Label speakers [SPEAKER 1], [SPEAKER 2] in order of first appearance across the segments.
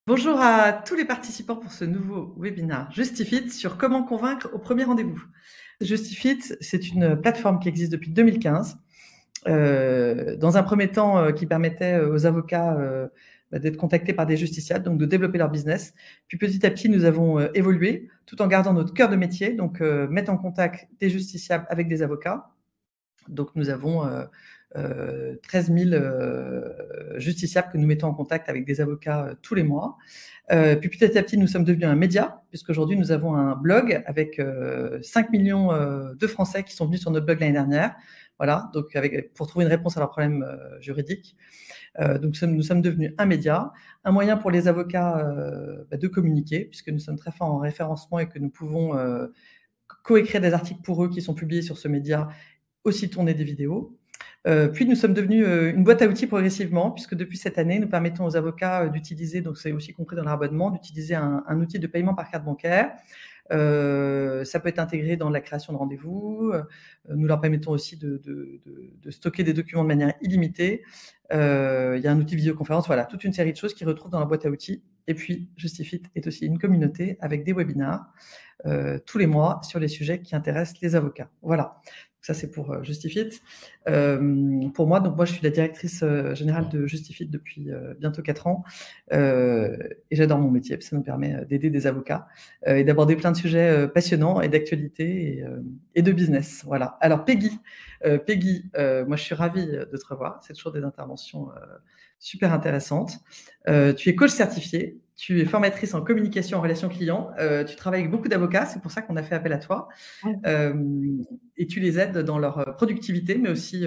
[SPEAKER 1] Bonjour à tous les participants pour ce nouveau webinaire Justifit sur comment convaincre au premier rendez-vous. Justifit, c'est une plateforme qui existe depuis 2015. Dans un premier temps, qui permettait aux avocats d'être contactés par des justiciables, donc de développer leur business. Puis petit à petit, nous avons évolué tout en gardant notre cœur de métier, donc mettre en contact des justiciables avec des avocats. Donc nous avons 13 000 justiciables que nous mettons en contact avec des avocats tous les mois. Puis petit à petit, nous sommes devenus un média, puisqu'aujourd'hui, nous avons un blog avec 5 millions de Français qui sont venus sur notre blog l'année dernière. Voilà, donc pour trouver une réponse à leurs problèmes juridiques. Donc nous sommes devenus un média, un moyen pour les avocats de communiquer, puisque nous sommes très forts en référencement et que nous pouvons coécrire des articles pour eux qui sont publiés sur ce média, aussi tourner des vidéos. Puis nous sommes devenus une boîte à outils progressivement, puisque depuis cette année, nous permettons aux avocats d'utiliser, donc c'est aussi compris dans l'abonnement, d'utiliser un outil de paiement par carte bancaire. Ça peut être intégré dans la création de rendez-vous. Nous leur permettons aussi de stocker des documents de manière illimitée. Il y a un outil vidéoconférence, voilà, toute une série de choses qu'ils retrouvent dans la boîte à outils. Et puis, Justifit est aussi une communauté avec des webinars tous les mois sur les sujets qui intéressent les avocats. Voilà. Ça, c'est pour Justifit. Pour moi, donc moi, je suis la directrice générale de Justifit depuis bientôt 4 ans. Et j'adore mon métier, ça nous permet d'aider des avocats et d'aborder plein de sujets passionnants et d'actualité et de business. Voilà. Alors, Peggy, moi, je suis ravie de te revoir. C'est toujours des interventions super intéressantes. Tu es coach certifié. Tu es formatrice en communication en relations clients. Tu travailles avec beaucoup d'avocats, c'est pour ça qu'on a fait appel à toi. Et tu les aides dans leur productivité, mais aussi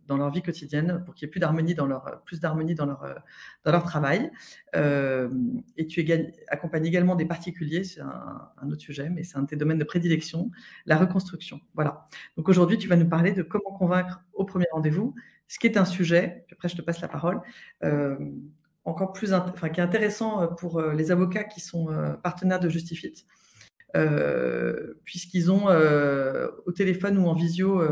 [SPEAKER 1] dans leur vie quotidienne, pour qu'il y ait plus d'harmonie dans leur travail. Et tu accompagnes également des particuliers, c'est un autre sujet, mais c'est un de tes domaines de prédilection, la reconstruction. Voilà. Donc aujourd'hui, tu vas nous parler de comment convaincre au premier rendez-vous, ce qui est un sujet, puis après je te passe la parole, encore plus, qui est intéressant pour les avocats qui sont partenaires de Justifit, puisqu'ils ont au téléphone ou en visio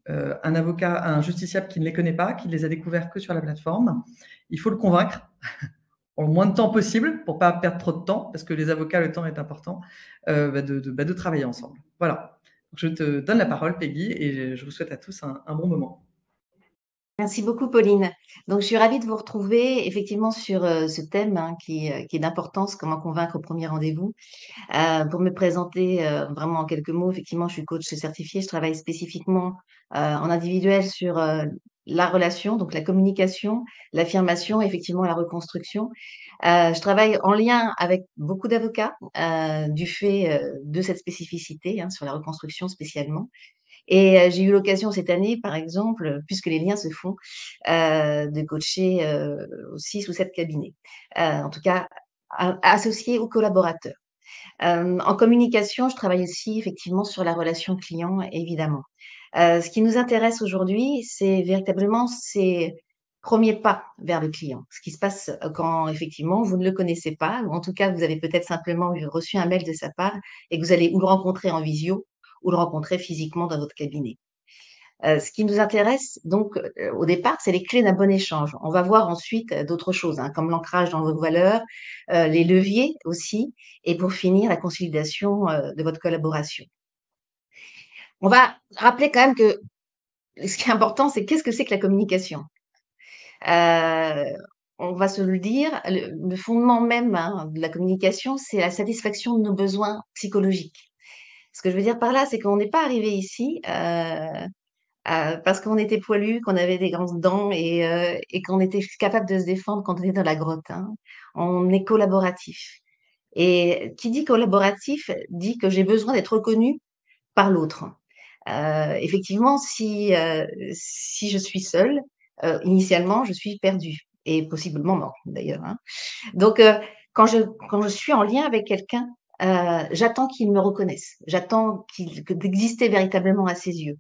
[SPEAKER 1] un avocat, un justiciable qui ne les connaît pas, qui ne les a découverts que sur la plateforme. Il faut le convaincre en le moins de temps possible pour pas perdre trop de temps, parce que les avocats, le temps est important, de travailler ensemble. Voilà. Donc, je te donne la parole, Peggy, et je vous souhaite à tous un bon moment.
[SPEAKER 2] Merci beaucoup, Pauline. Donc, je suis ravie de vous retrouver effectivement sur ce thème qui est d'importance, comment convaincre au premier rendez-vous. Pour me présenter vraiment en quelques mots, effectivement, je suis coach certifiée. Je travaille spécifiquement en individuel sur la relation, donc la communication, l'affirmation, effectivement la reconstruction. Je travaille en lien avec beaucoup d'avocats du fait de cette spécificité sur la reconstruction spécialement. Et j'ai eu l'occasion cette année, par exemple, puisque les liens se font, de coacher 6 ou 7 cabinets, en tout cas associés ou collaborateurs. En communication, je travaille aussi effectivement sur la relation client, évidemment. Ce qui nous intéresse aujourd'hui, c'est véritablement ces premiers pas vers le client. Ce qui se passe quand effectivement vous ne le connaissez pas, ou en tout cas vous avez peut-être simplement reçu un mail de sa part et que vous allez ou le rencontrer en visio ou le rencontrer physiquement dans votre cabinet. Ce qui nous intéresse donc au départ, c'est les clés d'un bon échange. On va voir ensuite d'autres choses, comme l'ancrage dans vos valeurs, les leviers aussi, et pour finir, la consolidation de votre collaboration. On va rappeler quand même que ce qui est important, c'est qu'est-ce que c'est que la communication? On va se le dire, le fondement même de la communication, c'est la satisfaction de nos besoins psychologiques. Ce que je veux dire par là, c'est qu'on n'est pas arrivé ici parce qu'on était poilu, qu'on avait des grandes dents et qu'on était capable de se défendre quand on était dans la grotte. On est collaboratif. Et qui dit collaboratif dit que j'ai besoin d'être reconnu par l'autre. Effectivement, si je suis seule, initialement, je suis perdue et possiblement morte d'ailleurs. Donc, quand je suis en lien avec quelqu'un, j'attends qu'il me reconnaisse. J'attends d'exister véritablement à ses yeux.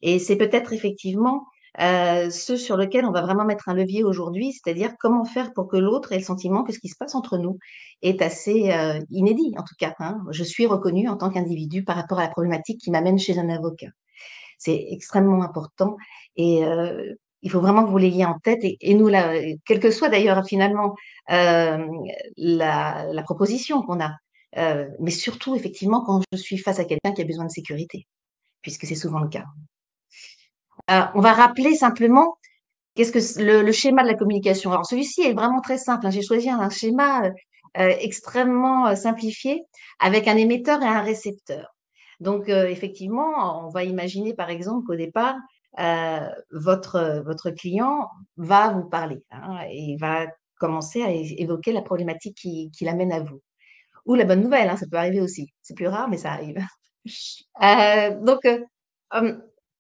[SPEAKER 2] Et c'est peut-être effectivement ce sur lequel on va vraiment mettre un levier aujourd'hui, c'est-à-dire comment faire pour que l'autre ait le sentiment que ce qui se passe entre nous est assez inédit, en tout cas. Je suis reconnue en tant qu'individu par rapport à la problématique qui m'amène chez un avocat. C'est extrêmement important et Il faut vraiment que vous l'ayez en tête et nous, quelle que soit d'ailleurs finalement la proposition qu'on a, mais surtout effectivement quand je suis face à quelqu'un qui a besoin de sécurité, puisque c'est souvent le cas. On va rappeler simplement qu'est-ce que le schéma de la communication. Alors celui-ci est vraiment très simple, hein. J'ai choisi un schéma extrêmement simplifié avec un émetteur et un récepteur. Donc effectivement, on va imaginer par exemple qu'au départ, votre client va vous parler, hein, et il va commencer à évoquer la problématique qui l'amène à vous. Ou la bonne nouvelle, hein, ça peut arriver aussi. C'est plus rare, mais ça arrive. Donc,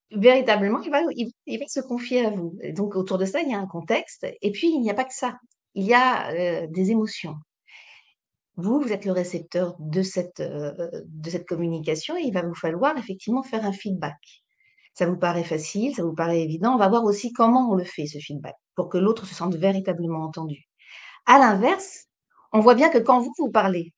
[SPEAKER 2] véritablement, il va se confier à vous. Et donc, autour de ça, il y a un contexte. Et puis, il n'y a pas que ça. Il y a des émotions. Vous êtes le récepteur de cette communication et il va vous falloir effectivement faire un feedback. Ça vous paraît facile, ça vous paraît évident. On va voir aussi comment on le fait, ce feedback, pour que l'autre se sente véritablement entendu. À l'inverse, on voit bien que quand vous parlez,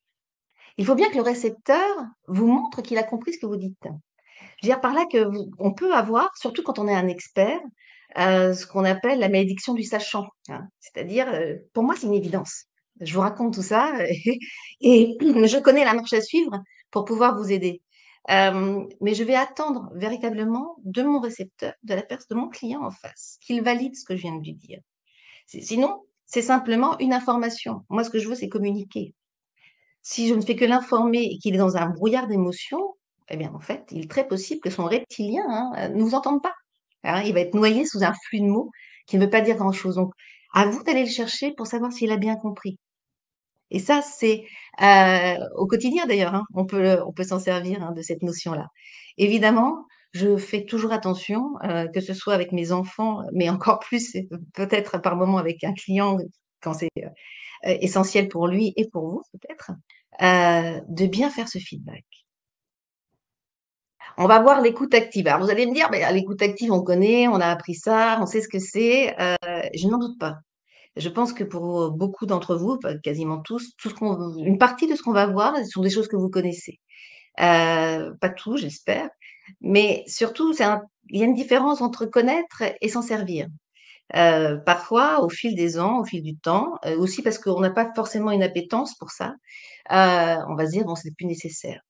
[SPEAKER 2] il faut bien que le récepteur vous montre qu'il a compris ce que vous dites. Je veux dire par là que on peut avoir, surtout quand on est un expert, ce qu'on appelle la malédiction du sachant, hein. C'est-à-dire, pour moi, c'est une évidence. Je vous raconte tout ça et je connais la marche à suivre pour pouvoir vous aider. Mais je vais attendre véritablement de mon récepteur, de mon client en face, qu'il valide ce que je viens de lui dire. Sinon, c'est simplement une information. Moi, ce que je veux, c'est communiquer. Si je ne fais que l'informer et qu'il est dans un brouillard d'émotions, eh bien, en fait, il est très possible que son reptilien, hein, ne vous entende pas, hein. Il va être noyé sous un flux de mots qui ne veut pas dire grand-chose. Donc, à vous d'aller le chercher pour savoir s'il a bien compris. Et ça, c'est au quotidien d'ailleurs, hein, on peut s'en servir, hein, de cette notion-là. Évidemment, je fais toujours attention, que ce soit avec mes enfants, mais encore plus peut-être par moment avec un client quand c'est essentiel pour lui et pour vous peut-être, de bien faire ce feedback. On va voir l'écoute active. Alors vous allez me dire, mais l'écoute active, on connaît, on a appris ça, on sait ce que c'est. Je n'en doute pas. Je pense que pour beaucoup d'entre vous, quasiment tous, une partie de ce qu'on va voir, ce sont des choses que vous connaissez. Pas tout, j'espère, mais surtout, il y a une différence entre connaître et s'en servir. Parfois, au fil des ans, au fil du temps, aussi parce qu'on n'a pas forcément une appétence pour ça, on va se dire: «Bon, c'est plus nécessaire».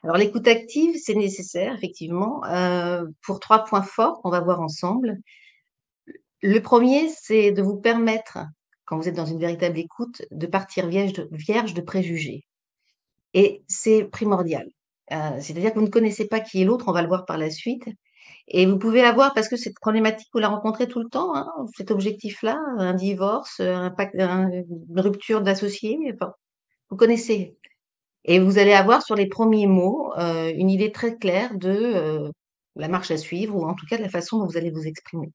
[SPEAKER 2] Alors l'écoute active, c'est nécessaire effectivement, pour 3 points forts qu'on va voir ensemble. Le premier, c'est de vous permettre, quand vous êtes dans une véritable écoute, de partir vierge de préjugés et c'est primordial. C'est-à-dire que vous ne connaissez pas qui est l'autre, on va le voir par la suite et vous pouvez avoir parce que cette problématique, vous la rencontrez tout le temps, hein, cet objectif-là, un divorce, une rupture d'associé, enfin, vous connaissez et vous allez avoir sur les premiers mots, une idée très claire de, la marche à suivre ou en tout cas de la façon dont vous allez vous exprimer.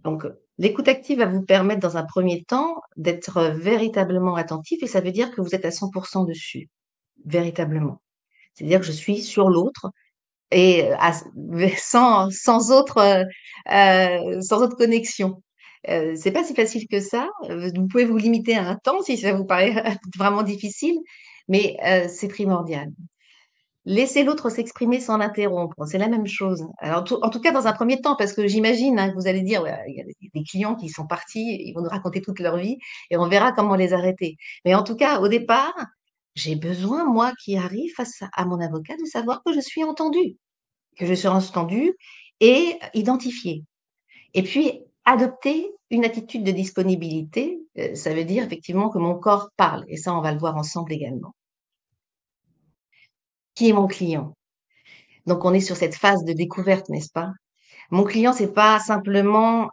[SPEAKER 2] Donc, l'écoute active va vous permettre dans un premier temps d'être véritablement attentif et ça veut dire que vous êtes à 100 dessus, véritablement. C'est-à-dire que je suis sur l'autre et sans autre connexion. C'est pas si facile que ça. Vous pouvez vous limiter à un temps si ça vous paraît vraiment difficile, mais c'est primordial. Laisser l'autre s'exprimer sans l'interrompre, c'est la même chose. Alors, en tout cas, dans un premier temps, parce que j'imagine, hein, que vous allez dire, ouais, il y a des clients qui sont partis, ils vont nous raconter toute leur vie et on verra comment les arrêter. Mais en tout cas, au départ, j'ai besoin, moi, qui arrive face à mon avocat, de savoir que je suis entendue et identifiée. Et puis, adopter une attitude de disponibilité, ça veut dire effectivement que mon corps parle et ça, on va le voir ensemble également. Qui est mon client? Donc on est sur cette phase de découverte, n'est-ce pas? Mon client, c'est pas simplement,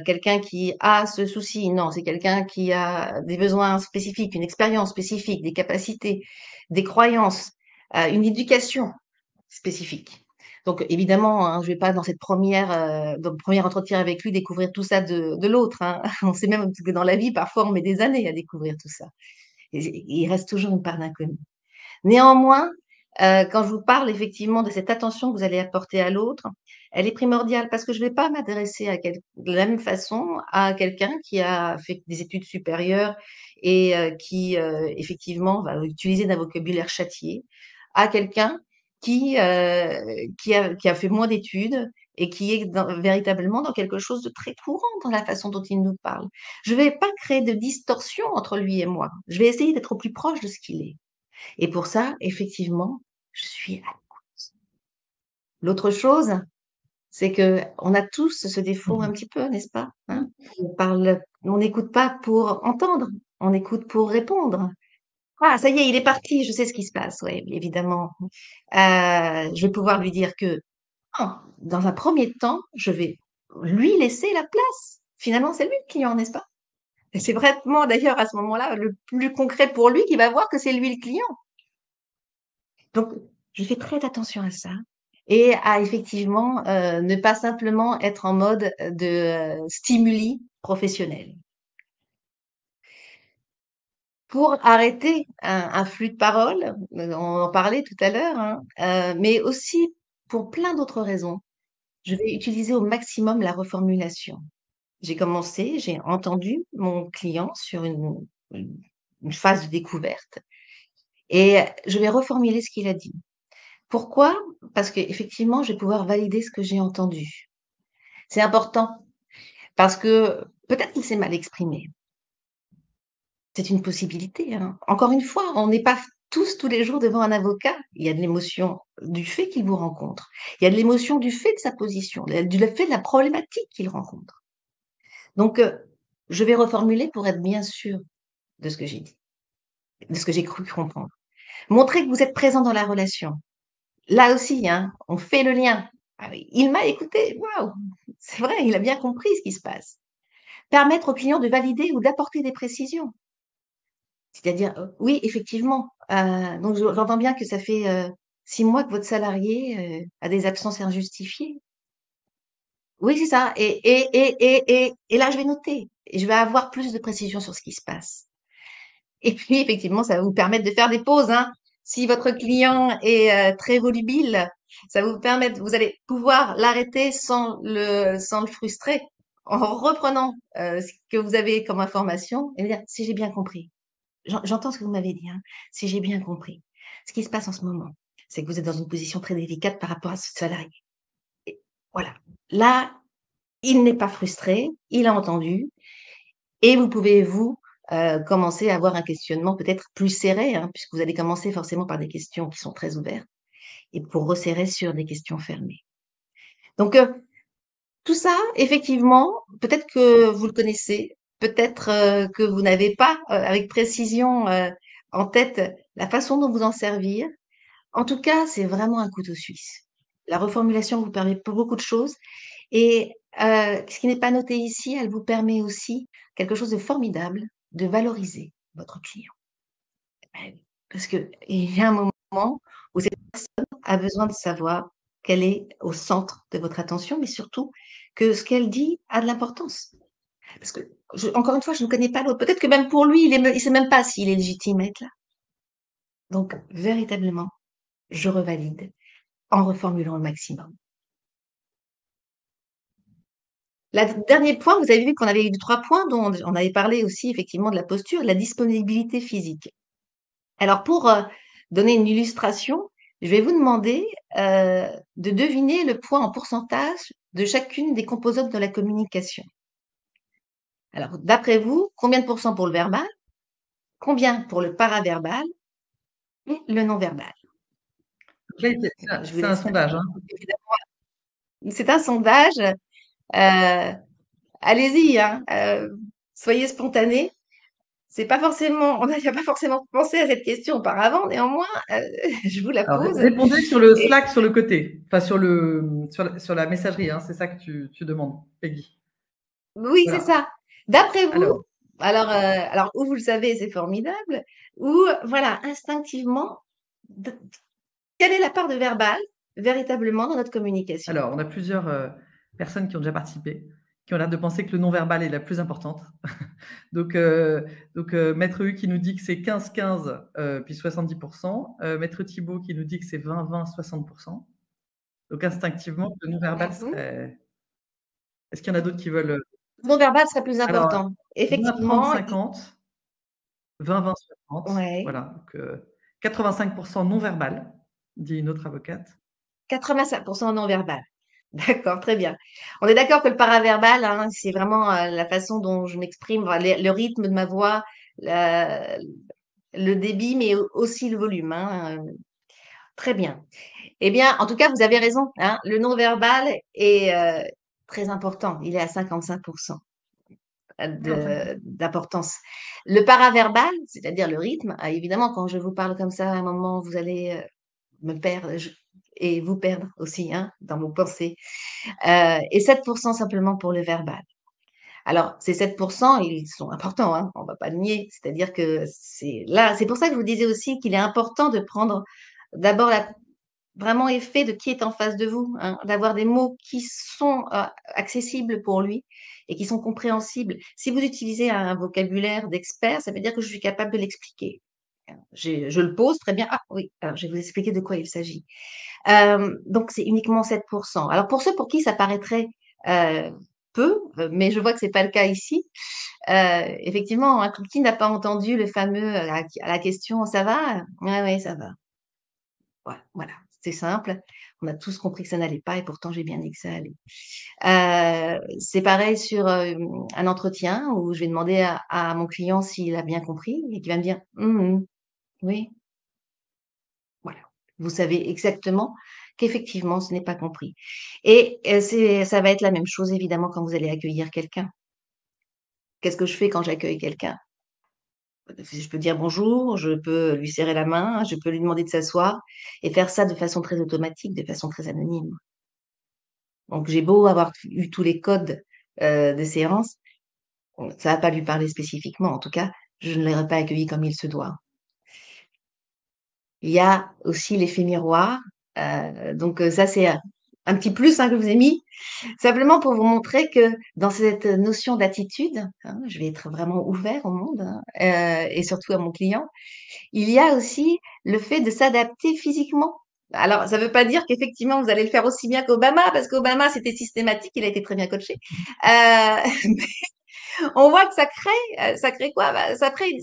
[SPEAKER 2] quelqu'un qui a ce souci, non, c'est quelqu'un qui a des besoins spécifiques, une expérience spécifique, des capacités, des croyances, une éducation spécifique. Donc évidemment, hein, je vais pas dans le premier entretien avec lui découvrir tout ça de l'autre, hein. On sait même que dans la vie, parfois, on met des années à découvrir tout ça. Et il reste toujours une part d'inconnu. Néanmoins, quand je vous parle effectivement de cette attention que vous allez apporter à l'autre, elle est primordiale parce que je ne vais pas m'adresser de la même façon à quelqu'un qui a fait des études supérieures et qui, effectivement va utiliser d'un vocabulaire châtié, à quelqu'un qui a fait moins d'études et qui est véritablement dans quelque chose de très courant dans la façon dont il nous parle. Je ne vais pas créer de distorsion entre lui et moi. Je vais essayer d'être au plus proche de ce qu'il est. Et pour ça, effectivement, je suis à l'écoute. L'autre chose, c'est que on a tous ce défaut un
[SPEAKER 1] Mmh.
[SPEAKER 2] petit peu, n'est-ce pas? Hein? On n'écoute pas pour entendre, on écoute pour répondre. Ah, ça y est, il est parti, je sais ce qui se passe, ouais, évidemment. Je vais pouvoir lui dire que, oh, dans un premier temps, je vais lui laisser la place. Finalement, c'est lui le client, n'est-ce pas? Et c'est vraiment d'ailleurs à ce moment-là le plus concret pour lui qui va voir que c'est lui le client. Donc, je fais très attention à ça et à effectivement ne pas simplement être en mode de stimuli professionnel. Pour arrêter un flux de parole, on en parlait tout à l'heure, hein, mais aussi pour plein d'autres raisons, je vais utiliser au maximum la reformulation. J'ai entendu mon client sur une phase de découverte et je vais reformuler ce qu'il a dit. Pourquoi? Parce qu'effectivement, je vais pouvoir valider ce que j'ai entendu. C'est important parce que peut-être qu'il s'est mal exprimé. C'est une possibilité, hein. Encore une fois, on n'est pas tous les jours devant un avocat. Il y a de l'émotion du fait qu'il vous rencontre. Il y a de l'émotion du fait de sa position, du fait de la problématique qu'il rencontre. Donc, je vais reformuler pour être bien sûr de ce que j'ai dit, de ce que j'ai cru comprendre. Montrer que vous êtes présent dans la relation. Là aussi, hein, on fait le lien. Ah oui, il m'a écouté, waouh! C'est vrai, il a bien compris ce qui se passe. Permettre au client de valider ou d'apporter des précisions. C'est-à-dire, oui, effectivement, donc j'entends bien que ça fait, 6 mois que votre salarié, a des absences injustifiées. Oui, c'est ça et là, je vais noter et je vais avoir plus de précisions sur ce qui se passe. Et puis effectivement, ça va vous permettre de faire des pauses, hein. Si votre client est, très volubile, ça va vous permettre vous allez pouvoir l'arrêter sans le frustrer, en reprenant, ce que vous avez comme information et lui dire: «Si j'ai bien compris, j'entends ce que vous m'avez dit, hein. Si j'ai bien compris, ce qui se passe en ce moment, c'est que vous êtes dans une position très délicate par rapport à ce salarié et voilà. Là, il n'est pas frustré, il a entendu et vous pouvez vous, commencer à avoir un questionnement peut-être plus serré, hein, puisque vous allez commencer forcément par des questions qui sont très ouvertes et pour resserrer sur des questions fermées. Donc, tout ça, effectivement, peut-être que vous le connaissez, peut-être, que vous n'avez pas, avec précision, en tête la façon dont vous en servir. En tout cas, c'est vraiment un couteau suisse. La reformulation vous permet beaucoup de choses et ce qui n'est pas noté ici, elle vous permet aussi quelque chose de formidable, de valoriser votre client. Eh oui, parce qu'il y a un moment où cette personne a besoin de savoir qu'elle est au centre de votre attention, mais surtout que ce qu'elle dit a de l'importance. Parce que encore une fois, je ne connais pas l'autre. Peut-être que même pour lui, il sait même pas s'il est légitime à être là. Donc, véritablement, je revalide en reformulant au maximum. Le dernier point, vous avez vu qu'on avait eu 3 points dont on avait parlé aussi effectivement de la posture, de la disponibilité physique. Alors pour, donner une illustration, je vais vous demander, de deviner le poids en pourcentage de chacune des composantes de la communication. Alors d'après vous, combien de pourcents pour le verbal? Combien pour le paraverbal et le non-verbal?
[SPEAKER 1] Là,
[SPEAKER 2] Je vous
[SPEAKER 1] c'est un
[SPEAKER 2] laisse
[SPEAKER 1] sondage, hein.
[SPEAKER 2] évidemment c'est un sondage, allez-y, hein, soyez spontanés. C'est pas forcément on n'y a pas forcément pensé à cette question auparavant, néanmoins, je vous la
[SPEAKER 1] Alors,
[SPEAKER 2] pose
[SPEAKER 1] répondez sur le
[SPEAKER 2] et
[SPEAKER 1] Slack sur le côté, enfin sur la messagerie, hein, c'est ça que tu demandes, Peggy.
[SPEAKER 2] oui, c'est
[SPEAKER 1] Voilà.
[SPEAKER 2] ça. D'après vous,
[SPEAKER 1] Alors,
[SPEAKER 2] alors ou vous le savez, c'est formidable, ou voilà, instinctivement, d quelle est la part de verbal, véritablement, dans notre communication?
[SPEAKER 1] on a plusieurs personnes qui ont déjà participé, qui ont l'air de penser que le non-verbal est la plus importante. Donc, Maître U qui nous dit que c'est 15-15, puis 70%. Maître Thibault qui nous dit que c'est 20-20, 60%. Donc, instinctivement, le non-verbal
[SPEAKER 2] Mmh.
[SPEAKER 1] serait. Est-ce qu'il y en a d'autres qui veulent.
[SPEAKER 2] Non-verbal serait plus
[SPEAKER 1] Alors,
[SPEAKER 2] important.
[SPEAKER 1] 20-30,
[SPEAKER 2] Effectivement, i
[SPEAKER 1] 50, 20-20, 60.
[SPEAKER 2] ouais.
[SPEAKER 1] Voilà. Donc, 85% non-verbal. dit une autre avocate.
[SPEAKER 2] 85% non-verbal. D'accord, très bien. On est d'accord que le paraverbal, hein, c'est vraiment la façon dont je m'exprime, enfin, le rythme de ma voix, la- le débit, mais aussi le volume, hein. Très bien. Eh bien, en tout cas, vous avez raison, hein, le non-verbal est très important. Il est à 55%
[SPEAKER 1] D'accord, très bien.
[SPEAKER 2] d'importance. Le paraverbal, c'est-à-dire le rythme, évidemment, quand je vous parle comme ça, à un moment, vous allez me perdre et vous perdre aussi, hein, dans vos pensées. Et 7% simplement pour le verbal. Alors, ces 7%, ils sont importants, hein, on va pas le nier. C'est-à-dire que c'est là, c'est pour ça que je vous disais aussi qu'il est important de prendre d'abord vraiment effet de qui est en face de vous, hein, d'avoir des mots qui sont accessibles pour lui et qui sont compréhensibles. Si vous utilisez un vocabulaire d'expert, ça veut dire que je suis capable de l'expliquer. Je le pose très bien. Ah oui, alors je vais vous expliquer de quoi il s'agit. Donc c'est uniquement 7%. Alors pour ceux pour qui ça paraîtrait euh, peu, mais je vois que c'est pas le cas ici. Effectivement, un qui n'a pas entendu le fameux à la question «ça va?» «Ouais, ouais, ça va». Ouais, voilà, c'est simple. On a tous compris que ça n'allait pas et pourtant j'ai bien dit que ça allait. C'est pareil sur un entretien où je vais demander à mon client s'il a bien compris et qu'il va me dire oui, voilà. Vous savez exactement qu'effectivement ce n'est pas compris. Et ça va être la même chose évidemment quand vous allez accueillir quelqu'un. Qu'est-ce que je fais quand j'accueille quelqu'un? Je peux dire bonjour, je peux lui serrer la main, je peux lui demander de s'asseoir et faire ça de façon très automatique, de façon très anonyme. Donc j'ai beau avoir eu tous les codes de séance, ça va pas lui parler spécifiquement. En tout cas, je ne l'aurais pas accueilli comme il se doit. Il y a aussi l'effet miroir, donc ça c'est un petit plus, hein, que je vous ai mis, simplement pour vous montrer que dans cette notion d'attitude, hein, je vais être vraiment ouvert au monde, hein, et surtout à mon client. Il y a aussi le fait de s'adapter physiquement. Alors, ça ne veut pas dire qu'effectivement, vous allez le faire aussi bien qu'Obama, parce qu'Obama, c'était systématique, il a été très bien coaché. Mais on voit que ça crée quoi? Bah, ça crée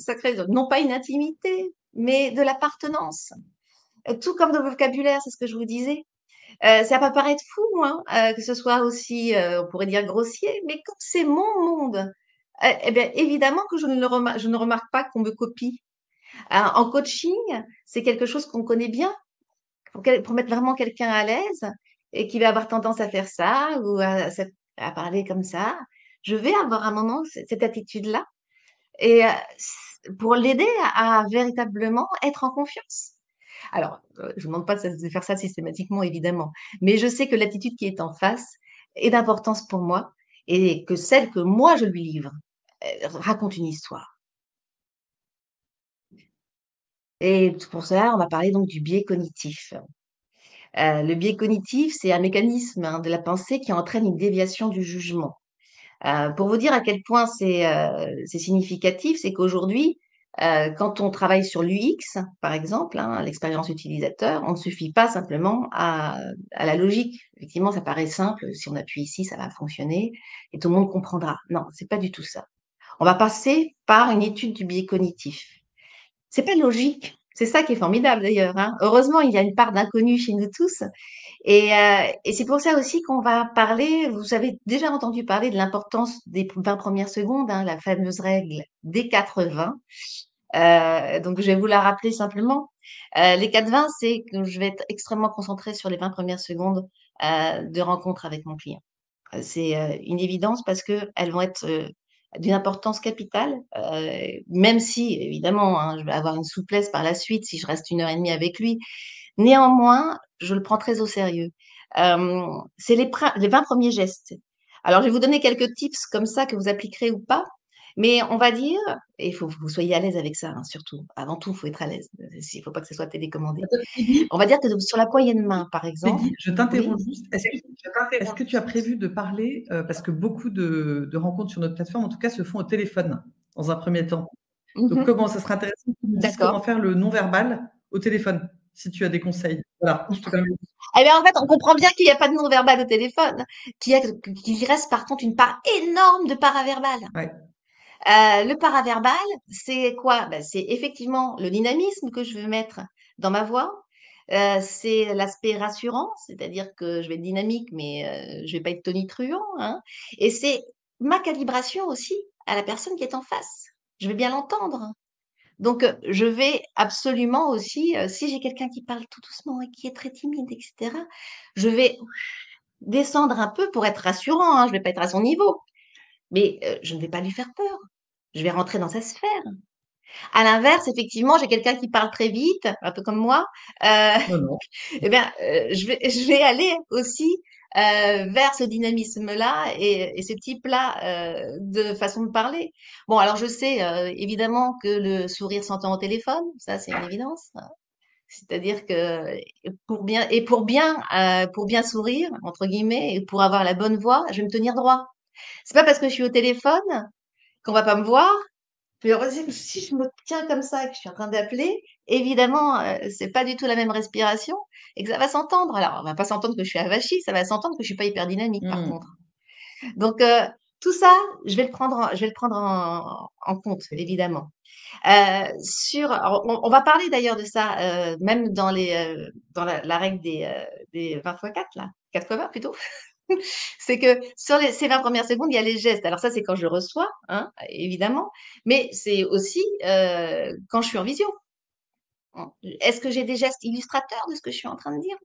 [SPEAKER 2] non pas une intimité, mais de l'appartenance. Tout comme dans le vocabulaire, c'est ce que je vous disais. Ça peut paraître fou, hein, que ce soit aussi, on pourrait dire grossier, mais comme c'est mon monde, eh bien, évidemment que je ne remarque pas qu'on me copie. En coaching, c'est quelque chose qu'on connaît bien pour mettre vraiment quelqu'un à l'aise et qui va avoir tendance à faire ça ou à parler comme ça. Je vais avoir un moment cette attitude-là et pour l'aider à véritablement être en confiance. Alors, je ne demande pas de faire ça systématiquement, évidemment, mais je sais que l'attitude qui est en face est d'importance pour moi et que celle que moi je lui livre raconte une histoire. Et pour cela, on va parler donc du biais cognitif. Le biais cognitif, c'est un mécanisme, hein, de la pensée qui entraîne une déviation du jugement. Pour vous dire à quel point c'est significatif, c'est qu'aujourd'hui, quand on travaille sur l'UX, par exemple, hein, l'expérience utilisateur, on ne suffit pas simplement à la logique. Effectivement, ça paraît simple, si on appuie ici, ça va fonctionner et tout le monde comprendra. Non, c'est pas du tout ça. On va passer par une étude du biais cognitif. C'est pas logique. C'est ça qui est formidable d'ailleurs, hein. Heureusement, il y a une part d'inconnu chez nous tous et c'est pour ça aussi qu'on va parler, vous avez déjà entendu parler de l'importance des 20 premières secondes, hein, la fameuse règle des 4-20. Donc je vais vous la rappeler simplement. Les 4-20, c'est que je vais être extrêmement concentrée sur les 20 premières secondes de rencontre avec mon client. C'est une évidence parce qu'elles vont être d'une importance capitale, même si évidemment, hein, je vais avoir une souplesse par la suite si je reste 1 heure et demie avec lui. Néanmoins, je le prends très au sérieux. C'est les 20 premiers gestes. Alors, je vais vous donner quelques tips comme ça que vous appliquerez ou pas. Mais on va dire, et il faut que vous soyez à l'aise avec ça, hein, surtout. Avant tout, il faut être à l'aise. Il ne faut pas que ce soit télécommandé.
[SPEAKER 1] Attends, Peggy,
[SPEAKER 2] On va dire que sur la poignée de main, par exemple.
[SPEAKER 1] Peggy, je t'interromps
[SPEAKER 2] Oui.
[SPEAKER 1] juste. Est-ce que tu as prévu de parler, parce que beaucoup de rencontres sur notre plateforme, en tout cas, se font au téléphone, dans un premier temps. Donc,
[SPEAKER 2] Mhm.
[SPEAKER 1] comment ça serait intéressant que tu nous dises comment
[SPEAKER 2] D'accord.
[SPEAKER 1] faire le non-verbal au téléphone, si tu as des conseils. Voilà, je te permets.
[SPEAKER 2] Eh bien, en fait, on comprend bien qu'il n'y a pas de non-verbal au téléphone, qu'il reste par contre une part énorme de paraverbal.
[SPEAKER 1] Ouais.
[SPEAKER 2] Le paraverbal, c'est quoi? Ben, c'est effectivement le dynamisme que je veux mettre dans ma voix. C'est l'aspect rassurant, c'est-à-dire que je vais être dynamique, mais je vais pas être tonitruant, hein. Et c'est ma calibration aussi à la personne qui est en face. Je vais bien l'entendre. Donc, je vais absolument aussi, si j'ai quelqu'un qui parle tout doucement et qui est très timide, et cetera, je vais descendre un peu pour être rassurant, hein. Je vais pas être à son niveau, mais je ne vais pas lui faire peur. Je vais rentrer dans sa sphère. À l'inverse, effectivement, j'ai quelqu'un qui parle très vite, un peu comme moi, heu,
[SPEAKER 1] Non, non.
[SPEAKER 2] eh bien, je vais aller aussi, vers ce dynamisme-là et ce type-là, de façon de parler. Bon, alors je sais, évidemment que le sourire s'entend au téléphone, ça c'est une évidence, hein. C'est-à-dire que pour bien «sourire» entre guillemets et pour avoir la bonne voix, je vais me tenir droit. C'est pas parce que je suis au téléphone qu'on va pas me voir. Mais heureusement que si je me tiens comme ça et que je suis en train d'appeler, évidemment, c'est pas du tout la même respiration et que ça va s'entendre. Alors, on va pas s'entendre que je suis avachie, ça va s'entendre que je suis pas hyper dynamique par contre.
[SPEAKER 1] Mmh.
[SPEAKER 2] Donc, tout ça, je vais le prendre en compte, évidemment. Alors, on va parler d'ailleurs de ça, même dans la règle des 20 fois 4 là, 4 fois 20 plutôt. C'est que sur ces 20 premières secondes, il y a les gestes. Alors ça, c'est quand je reçois, hein, évidemment, mais c'est aussi quand je suis en visio. Est-ce que j'ai des gestes illustrateurs de ce que je suis en train de dire?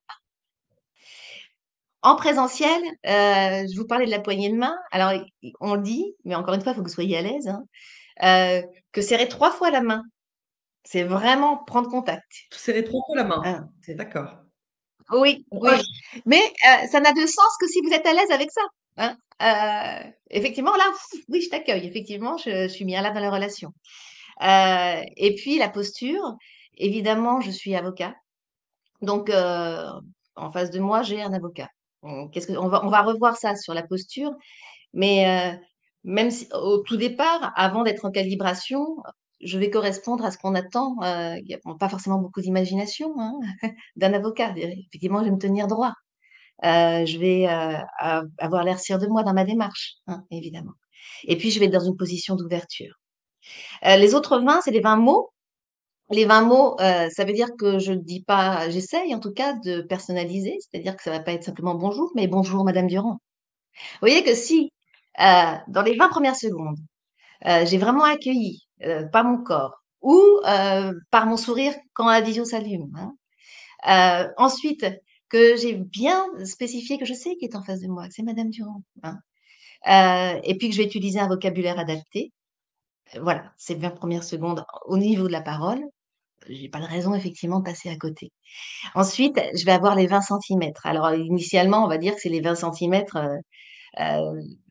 [SPEAKER 2] En présentiel, je vous parlais de la poignée de main. Alors, on le dit, mais encore une fois, il faut que vous soyez à l'aise, hein, que serrer 3 fois la main, c'est vraiment prendre contact.
[SPEAKER 1] Serrer trop tôt la main.
[SPEAKER 2] Hein.
[SPEAKER 1] D'accord.
[SPEAKER 2] Oui,
[SPEAKER 1] On
[SPEAKER 2] oui, mais ça n'a de sens que si vous êtes à l'aise avec ça, hein. Effectivement, là, oui, je t'accueille. Effectivement, je suis bien là dans la relation. Et puis la posture, évidemment, je suis avocat, donc en face de moi, j'ai un avocat. Qu'est-ce que on va revoir ça sur la posture, mais même si au tout départ, avant d'être en calibration, je vais correspondre à ce qu'on attend, il y a bon, pas forcément beaucoup d'imagination, hein, d'un avocat. Effectivement, je vais me tenir droit. Je vais, avoir l'air sûr de moi dans ma démarche, hein, évidemment. Et puis je vais être dans une position d'ouverture. Les autres 20, c'est les 20 mots. Les 20 mots, ça veut dire que je dis pas j'essaye en tout cas de personnaliser, c'est-à-dire que ça va pas être simplement «bonjour», mais «bonjour madame Durand». Vous voyez que si, dans les 20 premières secondes, j'ai vraiment accueilli, par mon corps ou, par mon sourire quand la visio s'allume, hein. Ensuite, que j'ai bien spécifié que je sais qui est en face de moi, que c'est madame Durand, hein. Et puis que je vais utiliser un vocabulaire adapté. Voilà, ces 20 premières secondes au niveau de la parole, j'ai pas de raison effectivement de passer à côté. Ensuite, je vais avoir les 20 centimètres. Alors initialement, on va dire que c'est les 20 centimètres,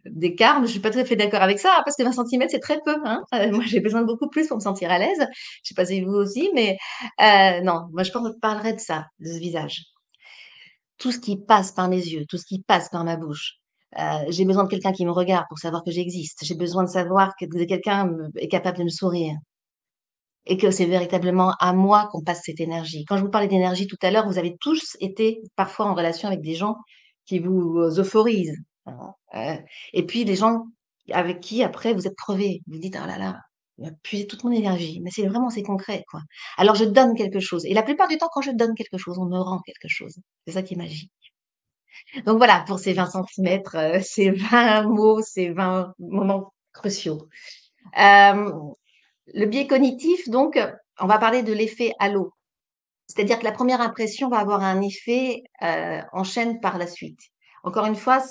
[SPEAKER 2] d'écart, mais je suis pas tout à fait d'accord avec ça, hein, parce que 20 centimètres, c'est très peu, hein. Moi, j'ai besoin de beaucoup plus pour me sentir à l'aise. Je sais pas si vous aussi, mais non, moi je parlerais de ça, de ce visage. Tout ce qui passe par mes yeux, tout ce qui passe par ma bouche. J'ai besoin de quelqu'un qui me regarde pour savoir que j'existe. J'ai besoin de savoir que quelqu'un est capable de me sourire et que c'est véritablement à moi qu'on passe cette énergie. Quand je vous parlais d'énergie tout à l'heure, vous avez tous été parfois en relation avec des gens qui vous euphorisent, hein, et puis des gens avec qui après vous êtes crevés. Vous dites: «Oh là là, il a puisé toute mon énergie», mais c'est concret, quoi. Alors je donne quelque chose et la plupart du temps, quand je donne quelque chose, on me rend quelque chose. C'est ça qui est magique. Donc voilà, pour ces 20 centimètres, ces 20 mots, ces 20 moments cruciaux. Hem, le biais cognitif donc, on va parler de l'effet halo. C'est-à-dire que la première impression va avoir un effet, en chaîne par la suite. Encore une fois,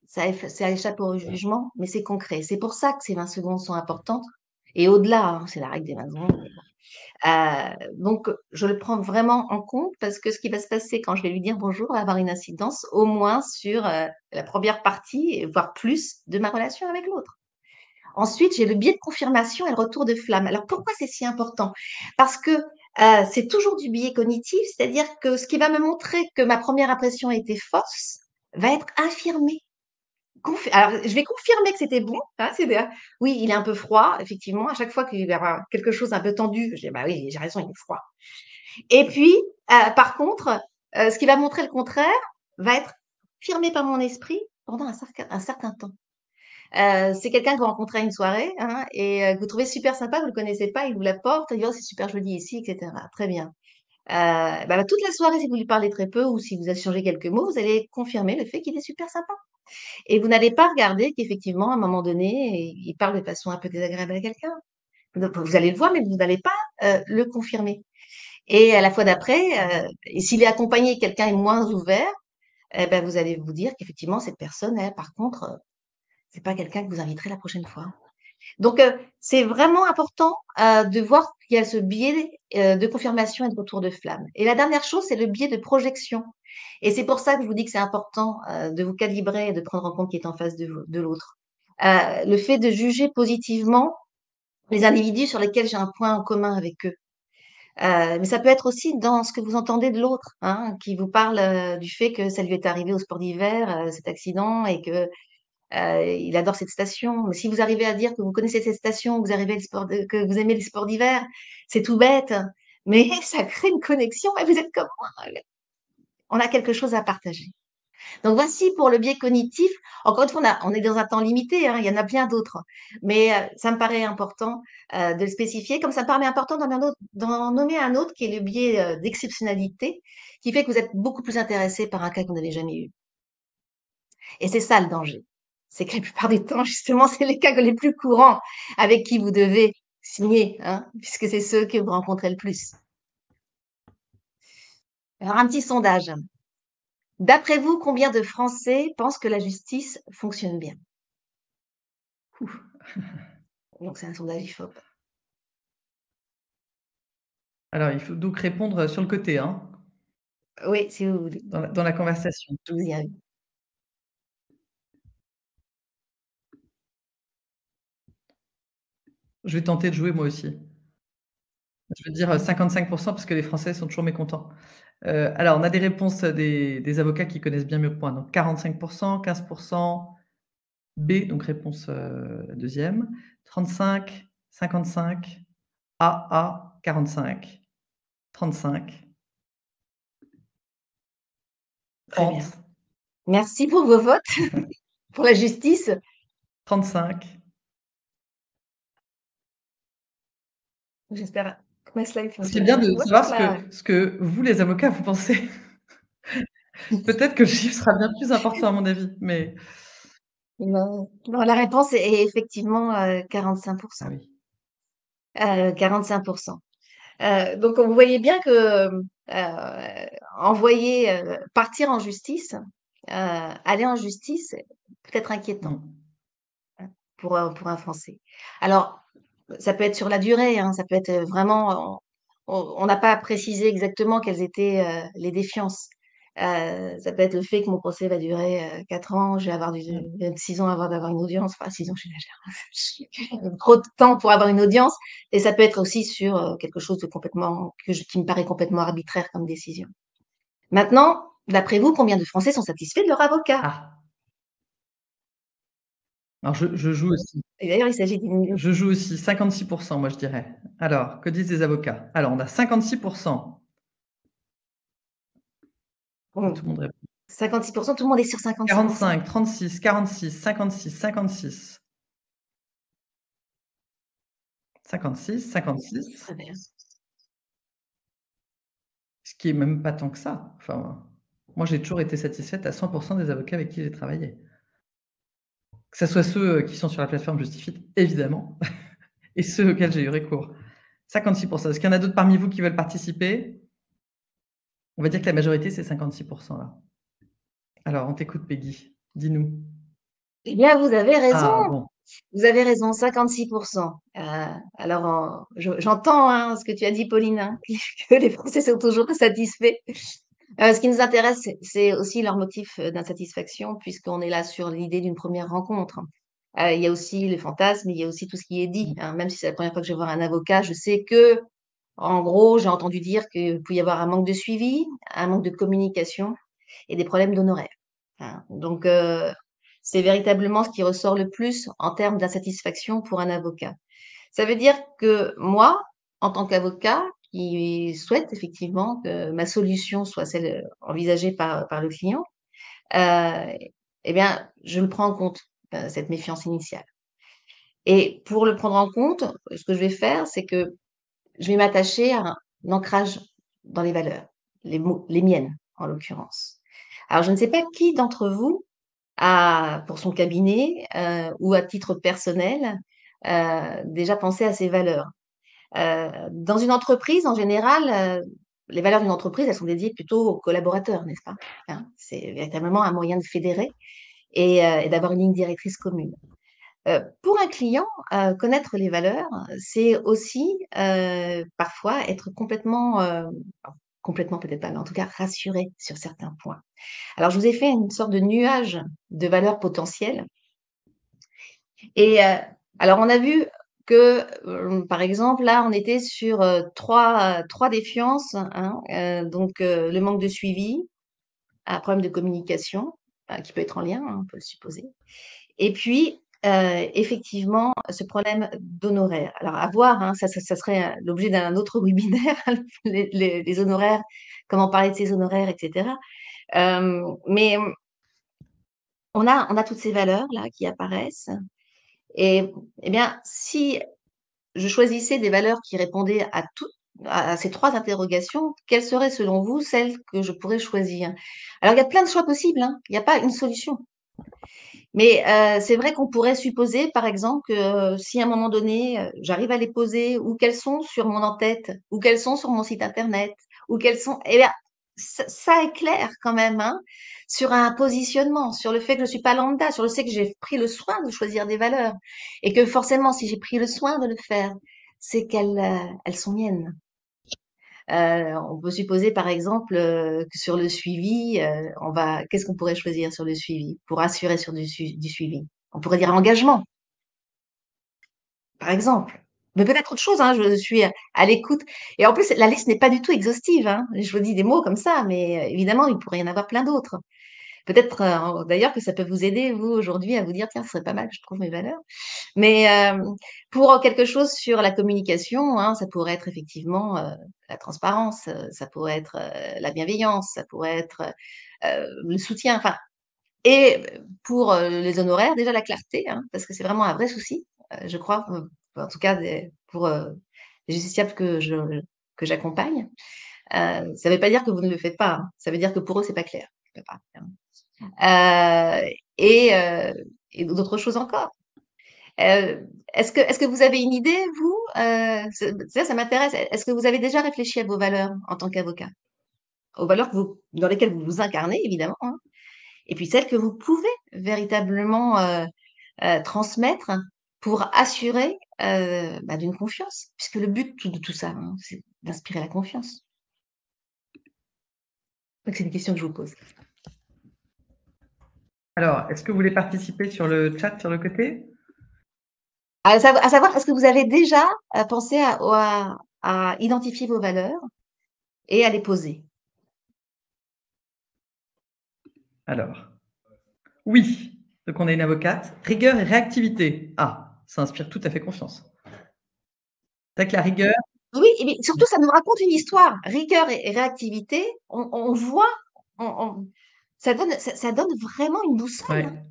[SPEAKER 2] ça échappe au jugement, mais c'est concret. C'est pour ça que ces 20 secondes sont importantes et au-delà, hein, c'est la règle des 20 secondes, mais bon. Donc je le prends vraiment en compte parce que ce qui va se passer quand je vais lui dire bonjour va avoir une incidence au moins sur, la première partie et voire plus de ma relation avec l'autre. Ensuite, j'ai le biais de confirmation et le retour de flamme. Alors pourquoi c'est si important? Parce que, c'est toujours du biais cognitif, c'est-à-dire que ce qui va me montrer que ma première impression était fausse va être affirmé. Alors, je vais confirmer que c'était bon, hein, oui, il est un peu froid, effectivement. À chaque fois qu'il va y avoir quelque chose un peu tendu, je dis: «Bah oui, j'ai raison, il est froid». Et puis, par contre, ce qui va montrer le contraire va être firmé par mon esprit pendant un certain temps. C'est quelqu'un que vous rencontrez à une soirée, hein, et que vous trouvez super sympa, vous le connaissez pas, il vous l'apporte, il dit: «Oh, c'est super joli ici», et cetera. Très bien. toute la soirée, si vous lui parlez très peu ou si vous échangez quelques mots, vous allez confirmer le fait qu'il est super sympa. Et vous n'allez pas regarder qu'effectivement, à un moment donné, il parle de façon un peu désagréable à quelqu'un. Donc, vous allez le voir, mais vous n'allez pas le confirmer. Et à la fois d'après, et s'il est accompagné, quelqu'un est moins ouvert, eh ben, vous allez vous dire qu'effectivement, cette personne, elle, par contre, c'est pas quelqu'un que vous inviterez la prochaine fois. Donc, c'est vraiment important de voir qu'il y a ce biais de confirmation et de retour de flamme. Et la dernière chose, c'est le biais de projection. Et c'est pour ça que je vous dis que c'est important de vous calibrer et de prendre en compte qui est en face de l'autre. Le fait de juger positivement les individus sur lesquels j'ai un point en commun avec eux. Mais ça peut être aussi dans ce que vous entendez de l'autre, hein, qui vous parle du fait que ça lui est arrivé au sport d'hiver, cet accident, et que il adore cette station. Mais si vous arrivez à dire que vous connaissez cette station, que vous arrivez que vous aimez les sports d'hiver, c'est tout bête, mais ça crée une connexion et vous êtes comme moi. On a quelque chose à partager. Donc voici pour le biais cognitif. Encore une fois, on est dans un temps limité, hein, il y en a bien d'autres. Mais ça me paraît important de le spécifier, comme ça me paraît important d'en nommer un autre qui est le biais d'exceptionnalité, qui fait que vous êtes beaucoup plus intéressé par un cas que vous n'avez jamais eu. Et c'est ça le danger. C'est que la plupart du temps, justement, c'est les cas les plus courants avec qui vous devez signer, hein, puisque c'est ceux que vous rencontrez le plus. Alors, un petit sondage. D'après vous, combien de Français pensent que la justice fonctionne bien?
[SPEAKER 1] Ouf.
[SPEAKER 2] Donc, c'est un sondage IFOP.
[SPEAKER 1] Alors, il faut donc répondre sur le côté, hein,
[SPEAKER 2] Oui, si vous voulez.
[SPEAKER 1] dans la conversation.
[SPEAKER 2] Je vous y arrive.
[SPEAKER 1] Je vais tenter de jouer moi aussi. Je vais dire, 55 parce que les Français sont toujours mécontents. Alors on a des réponses, des avocats qui connaissent bien mieux que moi, donc 45 15 B, donc réponse, 2e, 35, 55, AA, 45, 35,
[SPEAKER 2] Très bien.
[SPEAKER 1] 30,
[SPEAKER 2] Merci pour vos votes, pour la justice.
[SPEAKER 1] 35.
[SPEAKER 2] J'espère que ma slide
[SPEAKER 1] Ce serait bien
[SPEAKER 2] fonctionne.
[SPEAKER 1] de
[SPEAKER 2] Je vois
[SPEAKER 1] savoir
[SPEAKER 2] sur la...
[SPEAKER 1] ce que vous, les avocats, vous pensez. Peut-être que le chiffre sera bien plus important à mon avis, mais
[SPEAKER 2] Non, non, la réponse est effectivement 45
[SPEAKER 1] ah oui.
[SPEAKER 2] 45 donc vous voyez bien que envoyer, partir en justice, aller en justice, c'est peut-être inquiétant
[SPEAKER 1] Mmh.
[SPEAKER 2] pour un Français. Alors, ça peut être sur la durée, hein, ça peut être vraiment, on n'a pas précisé exactement quelles étaient les défiances. Ça peut être le fait que mon procès va durer 4 ans, je vais avoir 6 ans avant d'avoir une audience, enfin 6 ans, j'exagère, trop de temps pour avoir une audience, et ça peut être aussi sur quelque chose de complètement, qui me paraît complètement arbitraire comme décision. Maintenant, d'après vous, combien de Français sont satisfaits de leur avocat?
[SPEAKER 1] Ah! Alors je joue aussi.
[SPEAKER 2] Et d'ailleurs, il s'agit d'une...
[SPEAKER 1] Je joue aussi 56 moi je dirais. Alors, que disent les avocats? Alors on a 56. Ah, tout le monde répond.
[SPEAKER 2] 56%, tout le monde est sur 56%.
[SPEAKER 1] 45, 36, 46, 56, 56. 56, 56,
[SPEAKER 2] Très bien.
[SPEAKER 1] ce qui est même pas tant que ça. Enfin, moi j'ai toujours été satisfaite à 100 des avocats avec qui j'ai travaillé. Que ça soit ceux, qui sont sur la plateforme Justifit, évidemment, et ceux auxquels j'ai eu recours. 56. Est-ce qu'il y en a d'autres parmi vous qui veulent participer? On va dire que la majorité, c'est 56 là. Alors, on t'écoute Peggy, dis-nous.
[SPEAKER 2] Eh bien, vous avez raison.
[SPEAKER 1] Ah bon,
[SPEAKER 2] Vous avez raison, 56%. Alors, j'entends hein, ce que tu as dit, Pauline, hein, que les Français sont toujours satisfaits. Ce qui nous intéresse, c'est aussi leur motif d'insatisfaction, puisqu'on est là sur l'idée d'une première rencontre. Il y a aussi le fantasme, il y a aussi tout ce qui est dit,
[SPEAKER 1] mmh,
[SPEAKER 2] hein. Même si c'est la première fois que je vais voir un avocat, je sais que, en gros, j'ai entendu dire qu'il peut y avoir un manque de suivi, un manque de communication et des problèmes d'honoraires, hein. Donc, c'est véritablement ce qui ressort le plus en termes d'insatisfaction pour un avocat. Ça veut dire que moi, en tant qu'avocat, qui souhaite effectivement que ma solution soit celle envisagée par le client, euh, eh bien, je le prends en compte, cette méfiance initiale. Et pour le prendre en compte, ce que je vais faire, c'est que je vais m'attacher à un ancrage dans les valeurs, les miennes en l'occurrence. Alors, je ne sais pas qui d'entre vous a, pour son cabinet ou à titre personnel, déjà pensé à ces valeurs. Dans une entreprise, en général, les valeurs d'une entreprise, elles sont dédiées plutôt aux collaborateurs, n'est-ce pas? Hein, c'est véritablement un moyen de fédérer et d'avoir une ligne directrice commune. Pour un client, connaître les valeurs, c'est aussi parfois être complètement, complètement peut-être pas, mais en tout cas rassuré sur certains points. Alors, je vous ai fait une sorte de nuage de valeurs potentielles. Et alors, on a vu que, par exemple, là, on était sur trois défiances, hein, donc le manque de suivi, un problème de communication qui peut être en lien, hein, on peut le supposer. Et puis, effectivement, ce problème d'honoraires. Alors, à voir, hein, ça serait l'objet d'un autre webinaire, les honoraires, comment parler de ces honoraires, etc. Mais on a toutes ces valeurs-là qui apparaissent. Et eh bien, si je choisissais des valeurs qui répondaient à ces trois interrogations, quelles seraient selon vous celles que je pourrais choisir? Alors, il y a plein de choix possibles, hein. Il n'y a pas une solution. Mais c'est vrai qu'on pourrait supposer, par exemple, que si à un moment donné, j'arrive à les poser, ou qu'elles sont sur mon en-tête, ou qu'elles sont sur mon site internet, ou qu'elles sont, eh bien, ça éclaire quand même, hein, sur un positionnement, sur le fait que je suis pas lambda, sur le fait que j'ai pris le soin de choisir des valeurs, et que forcément, si j'ai pris le soin de le faire, c'est elles sont miennes. On peut supposer par exemple que sur le suivi, qu'est-ce qu'on pourrait choisir sur le suivi pour assurer sur du suivi? On pourrait dire engagement, par exemple. Mais peut-être autre chose, hein, je suis à l'écoute. Et en plus, la liste n'est pas du tout exhaustive, hein. Je vous dis des mots comme ça, mais évidemment, il pourrait y en avoir plein d'autres. Peut-être d'ailleurs que ça peut vous aider, vous, aujourd'hui, à vous dire, tiens, ce serait pas mal que je trouve mes valeurs. Mais pour quelque chose sur la communication, hein, ça pourrait être effectivement la transparence, ça pourrait être la bienveillance, ça pourrait être le soutien. Enfin, et pour les honoraires, déjà la clarté, hein, parce que c'est vraiment un vrai souci, je crois, en tout cas pour les justiciables que j'accompagne. Ça ne veut pas dire que vous ne le faites pas, hein, ça veut dire que pour eux, c'est pas clair. Quelque part, hein. Euh, et, euh, et d'autres choses encore. Est-ce que vous avez une idée, vous ça m'intéresse. Est-ce que vous avez déjà réfléchi à vos valeurs en tant qu'avocat? Aux valeurs dans lesquelles vous vous incarnez, évidemment, hein, et puis celles que vous pouvez véritablement transmettre pour assurer d'une confiance, puisque le but de tout ça, hein, c'est d'inspirer la confiance. Donc, c'est une question que je vous pose.
[SPEAKER 1] Alors, est-ce que vous voulez participer sur le chat sur le côté?
[SPEAKER 2] À savoir, est-ce que vous avez déjà pensé à identifier vos valeurs et à les poser?
[SPEAKER 1] Alors, oui. Donc, on a une avocate. Rigueur et réactivité. Ah, ça inspire tout à fait confiance. C'est que la rigueur.
[SPEAKER 2] Oui, mais surtout, ça nous raconte une histoire. Rigueur et réactivité, on voit, ça donne vraiment une boussole,
[SPEAKER 1] Ouais.
[SPEAKER 2] hein.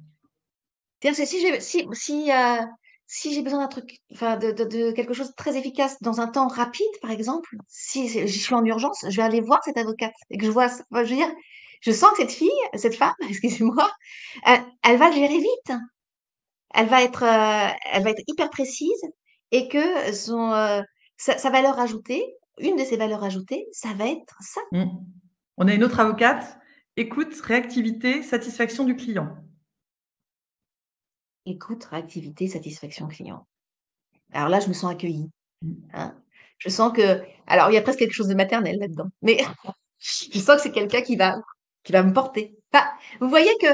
[SPEAKER 2] C'est-à-dire que si j'ai besoin d'un truc, enfin, de quelque chose de très efficace dans un temps rapide, par exemple, si je suis en urgence, je vais aller voir cette avocate et que je vois, enfin, je veux dire, je sens que cette femme, excusez-moi, elle va le gérer vite. Elle va être hyper précise et que sa valeur ajoutée, une de ses valeurs ajoutées, ça va être ça.
[SPEAKER 1] On a une autre avocate. Écoute, réactivité, satisfaction du client.
[SPEAKER 2] Écoute, réactivité, satisfaction client. Alors là, je me sens accueillie, hein. Je sens que, alors il y a presque quelque chose de maternel là-dedans, mais je sens que c'est quelqu'un qui va me porter. Enfin, vous voyez que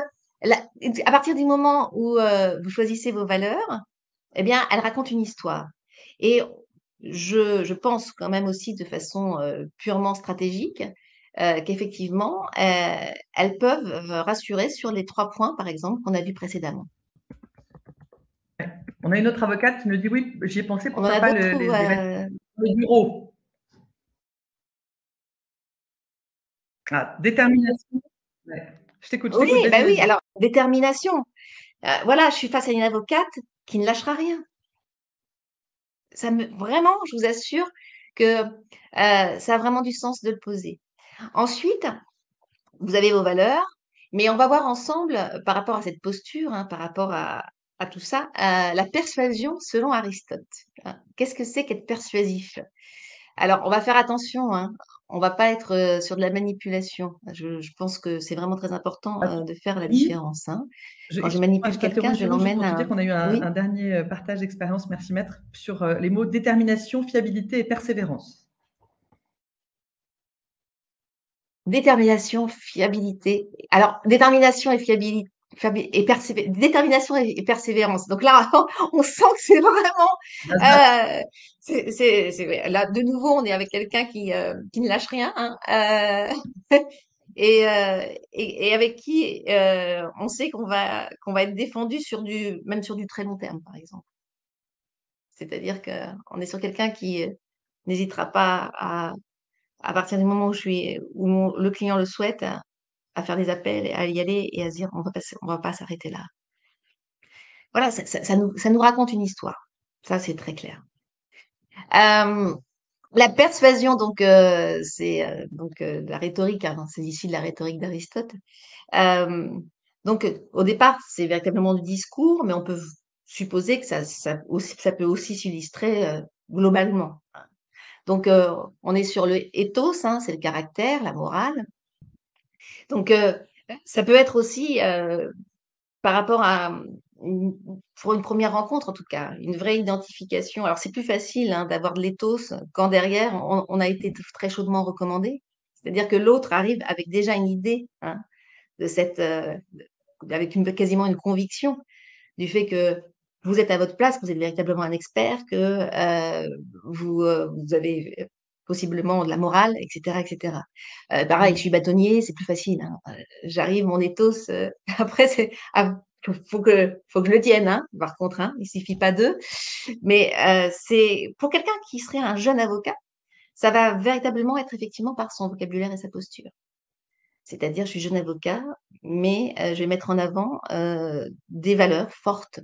[SPEAKER 2] à partir du moment où vous choisissez vos valeurs, eh bien, elles racontent une histoire. Et je pense quand même aussi de façon purement stratégique qu'effectivement, elles peuvent rassurer sur les 3 points, par exemple, qu'on a vus précédemment.
[SPEAKER 1] On a une autre avocate qui nous dit oui, j'y ai pensé,
[SPEAKER 2] On en
[SPEAKER 1] pourquoi
[SPEAKER 2] a
[SPEAKER 1] pas
[SPEAKER 2] d'autres
[SPEAKER 1] les mettre sur le bureau. Ah, détermination. Ouais. Je t'écoute,
[SPEAKER 2] Oui,
[SPEAKER 1] vas-y,
[SPEAKER 2] bah oui,
[SPEAKER 1] vas-y.
[SPEAKER 2] alors détermination. Voilà, je suis face à une avocate qui ne lâchera rien. Vraiment, je vous assure que ça a vraiment du sens de le poser. Ensuite, vous avez vos valeurs, mais on va voir ensemble, par rapport à cette posture, hein, par rapport à tout ça, la persuasion selon Aristote. Hein. Qu'est-ce que c'est qu'être persuasif? Alors, on va faire attention, hein. On va pas être sur de la manipulation. Je pense que c'est vraiment très important de faire la
[SPEAKER 1] Oui,
[SPEAKER 2] différence. Hein. Quand je
[SPEAKER 1] excuse-moi,
[SPEAKER 2] manipule
[SPEAKER 1] je
[SPEAKER 2] quelqu'un,
[SPEAKER 1] t'interromps,
[SPEAKER 2] je
[SPEAKER 1] Julie, juste
[SPEAKER 2] l'emmène
[SPEAKER 1] pour te
[SPEAKER 2] à...
[SPEAKER 1] dire qu'on a eu un
[SPEAKER 2] Oui,
[SPEAKER 1] dernier partage d'expérience, merci maître, sur les mots détermination, fiabilité et persévérance.
[SPEAKER 2] détermination, fiabilité. Alors, détermination et fiabilité. Détermination et persévérance. Donc là, on sent que c'est vraiment, là de nouveau, on est avec quelqu'un qui ne lâche rien, hein, et avec qui on sait qu'on va être défendu même sur du très long terme, par exemple. C'est-à-dire que on est sur quelqu'un qui n'hésitera pas à partir du moment où le client le souhaite, à faire des appels, à y aller et à se dire on va pas s'arrêter là. Voilà, ça nous raconte une histoire. Ça, c'est très clair. Euh, la persuasion, donc, c'est donc la rhétorique, hein, c'est ici de la rhétorique d'Aristote. Euh, donc, au départ, c'est véritablement du discours, mais on peut supposer que ça peut aussi s'illustrer globalement. Donc, on est sur le ethos, hein, c'est le caractère, la morale. Donc, ça peut être aussi par rapport à pour une première rencontre, en tout cas, une vraie identification. Alors, c'est plus facile hein, d'avoir de l'éthos quand derrière, on a été très chaudement recommandé. C'est-à-dire que l'autre arrive avec déjà une idée hein, de avec quasiment une conviction du fait que vous êtes à votre place, que vous êtes véritablement un expert, que vous avez possiblement de la morale, etc., etc. Pareil, je suis bâtonnier, c'est plus facile. Hein. J'arrive, mon ethos. Après, faut que je le tienne. Hein, par contre, hein, il suffit pas d'eux. Mais c'est pour quelqu'un qui serait un jeune avocat, ça va véritablement être effectivement par son vocabulaire et sa posture. C'est-à-dire, je suis jeune avocat, mais je vais mettre en avant des valeurs fortes,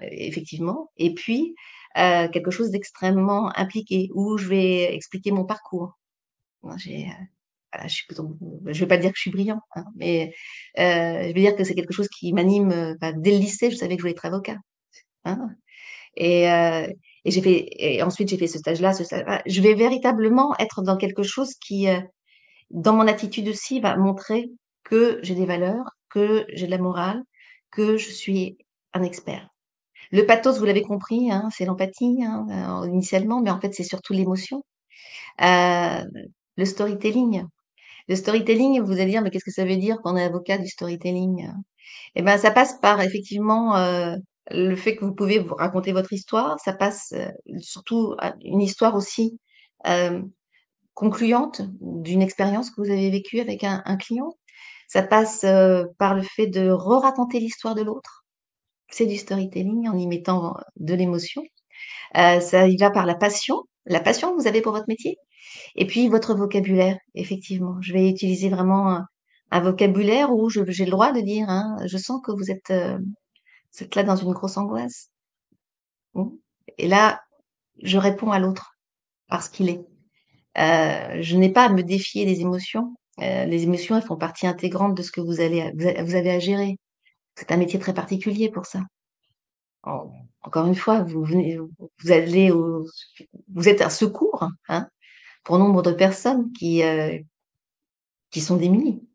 [SPEAKER 2] effectivement, et puis quelque chose d'extrêmement impliqué, où je vais expliquer mon parcours. Moi, voilà, je vais pas dire que je suis brillant, hein, mais je vais dire que c'est quelque chose qui m'anime. Dès le lycée, je savais que je voulais être avocat. Hein, et ensuite j'ai fait ce stage-là, ce stage-là. Je vais véritablement être dans quelque chose qui dans mon attitude aussi, va montrer que j'ai des valeurs, que j'ai de la morale, que je suis un expert. Le pathos, vous l'avez compris, hein, c'est l'empathie hein, initialement, mais en fait c'est surtout l'émotion. Euh, le storytelling. Le storytelling, vous allez dire, mais qu'est-ce que ça veut dire quand on est avocat du storytelling? Eh ben, ça passe par effectivement le fait que vous pouvez vous raconter votre histoire. Ça passe surtout à une histoire aussi euh, concluante d'une expérience que vous avez vécue avec un client. Ça passe par le fait de re-raconter l'histoire de l'autre. C'est du storytelling en y mettant de l'émotion. Ça y va par la passion que vous avez pour votre métier. Et puis votre vocabulaire, effectivement. Je vais utiliser vraiment un vocabulaire où j'ai le droit de dire, hein, je sens que vous êtes là dans une grosse angoisse. Bon. Et là, je réponds à l'autre parce qu'il est. Je n'ai pas à me défier des émotions. Les émotions, elles font partie intégrante de ce que vous avez à gérer. C'est un métier très particulier pour ça. Encore une fois, vous êtes un secours hein, pour nombre de personnes qui sont démunies.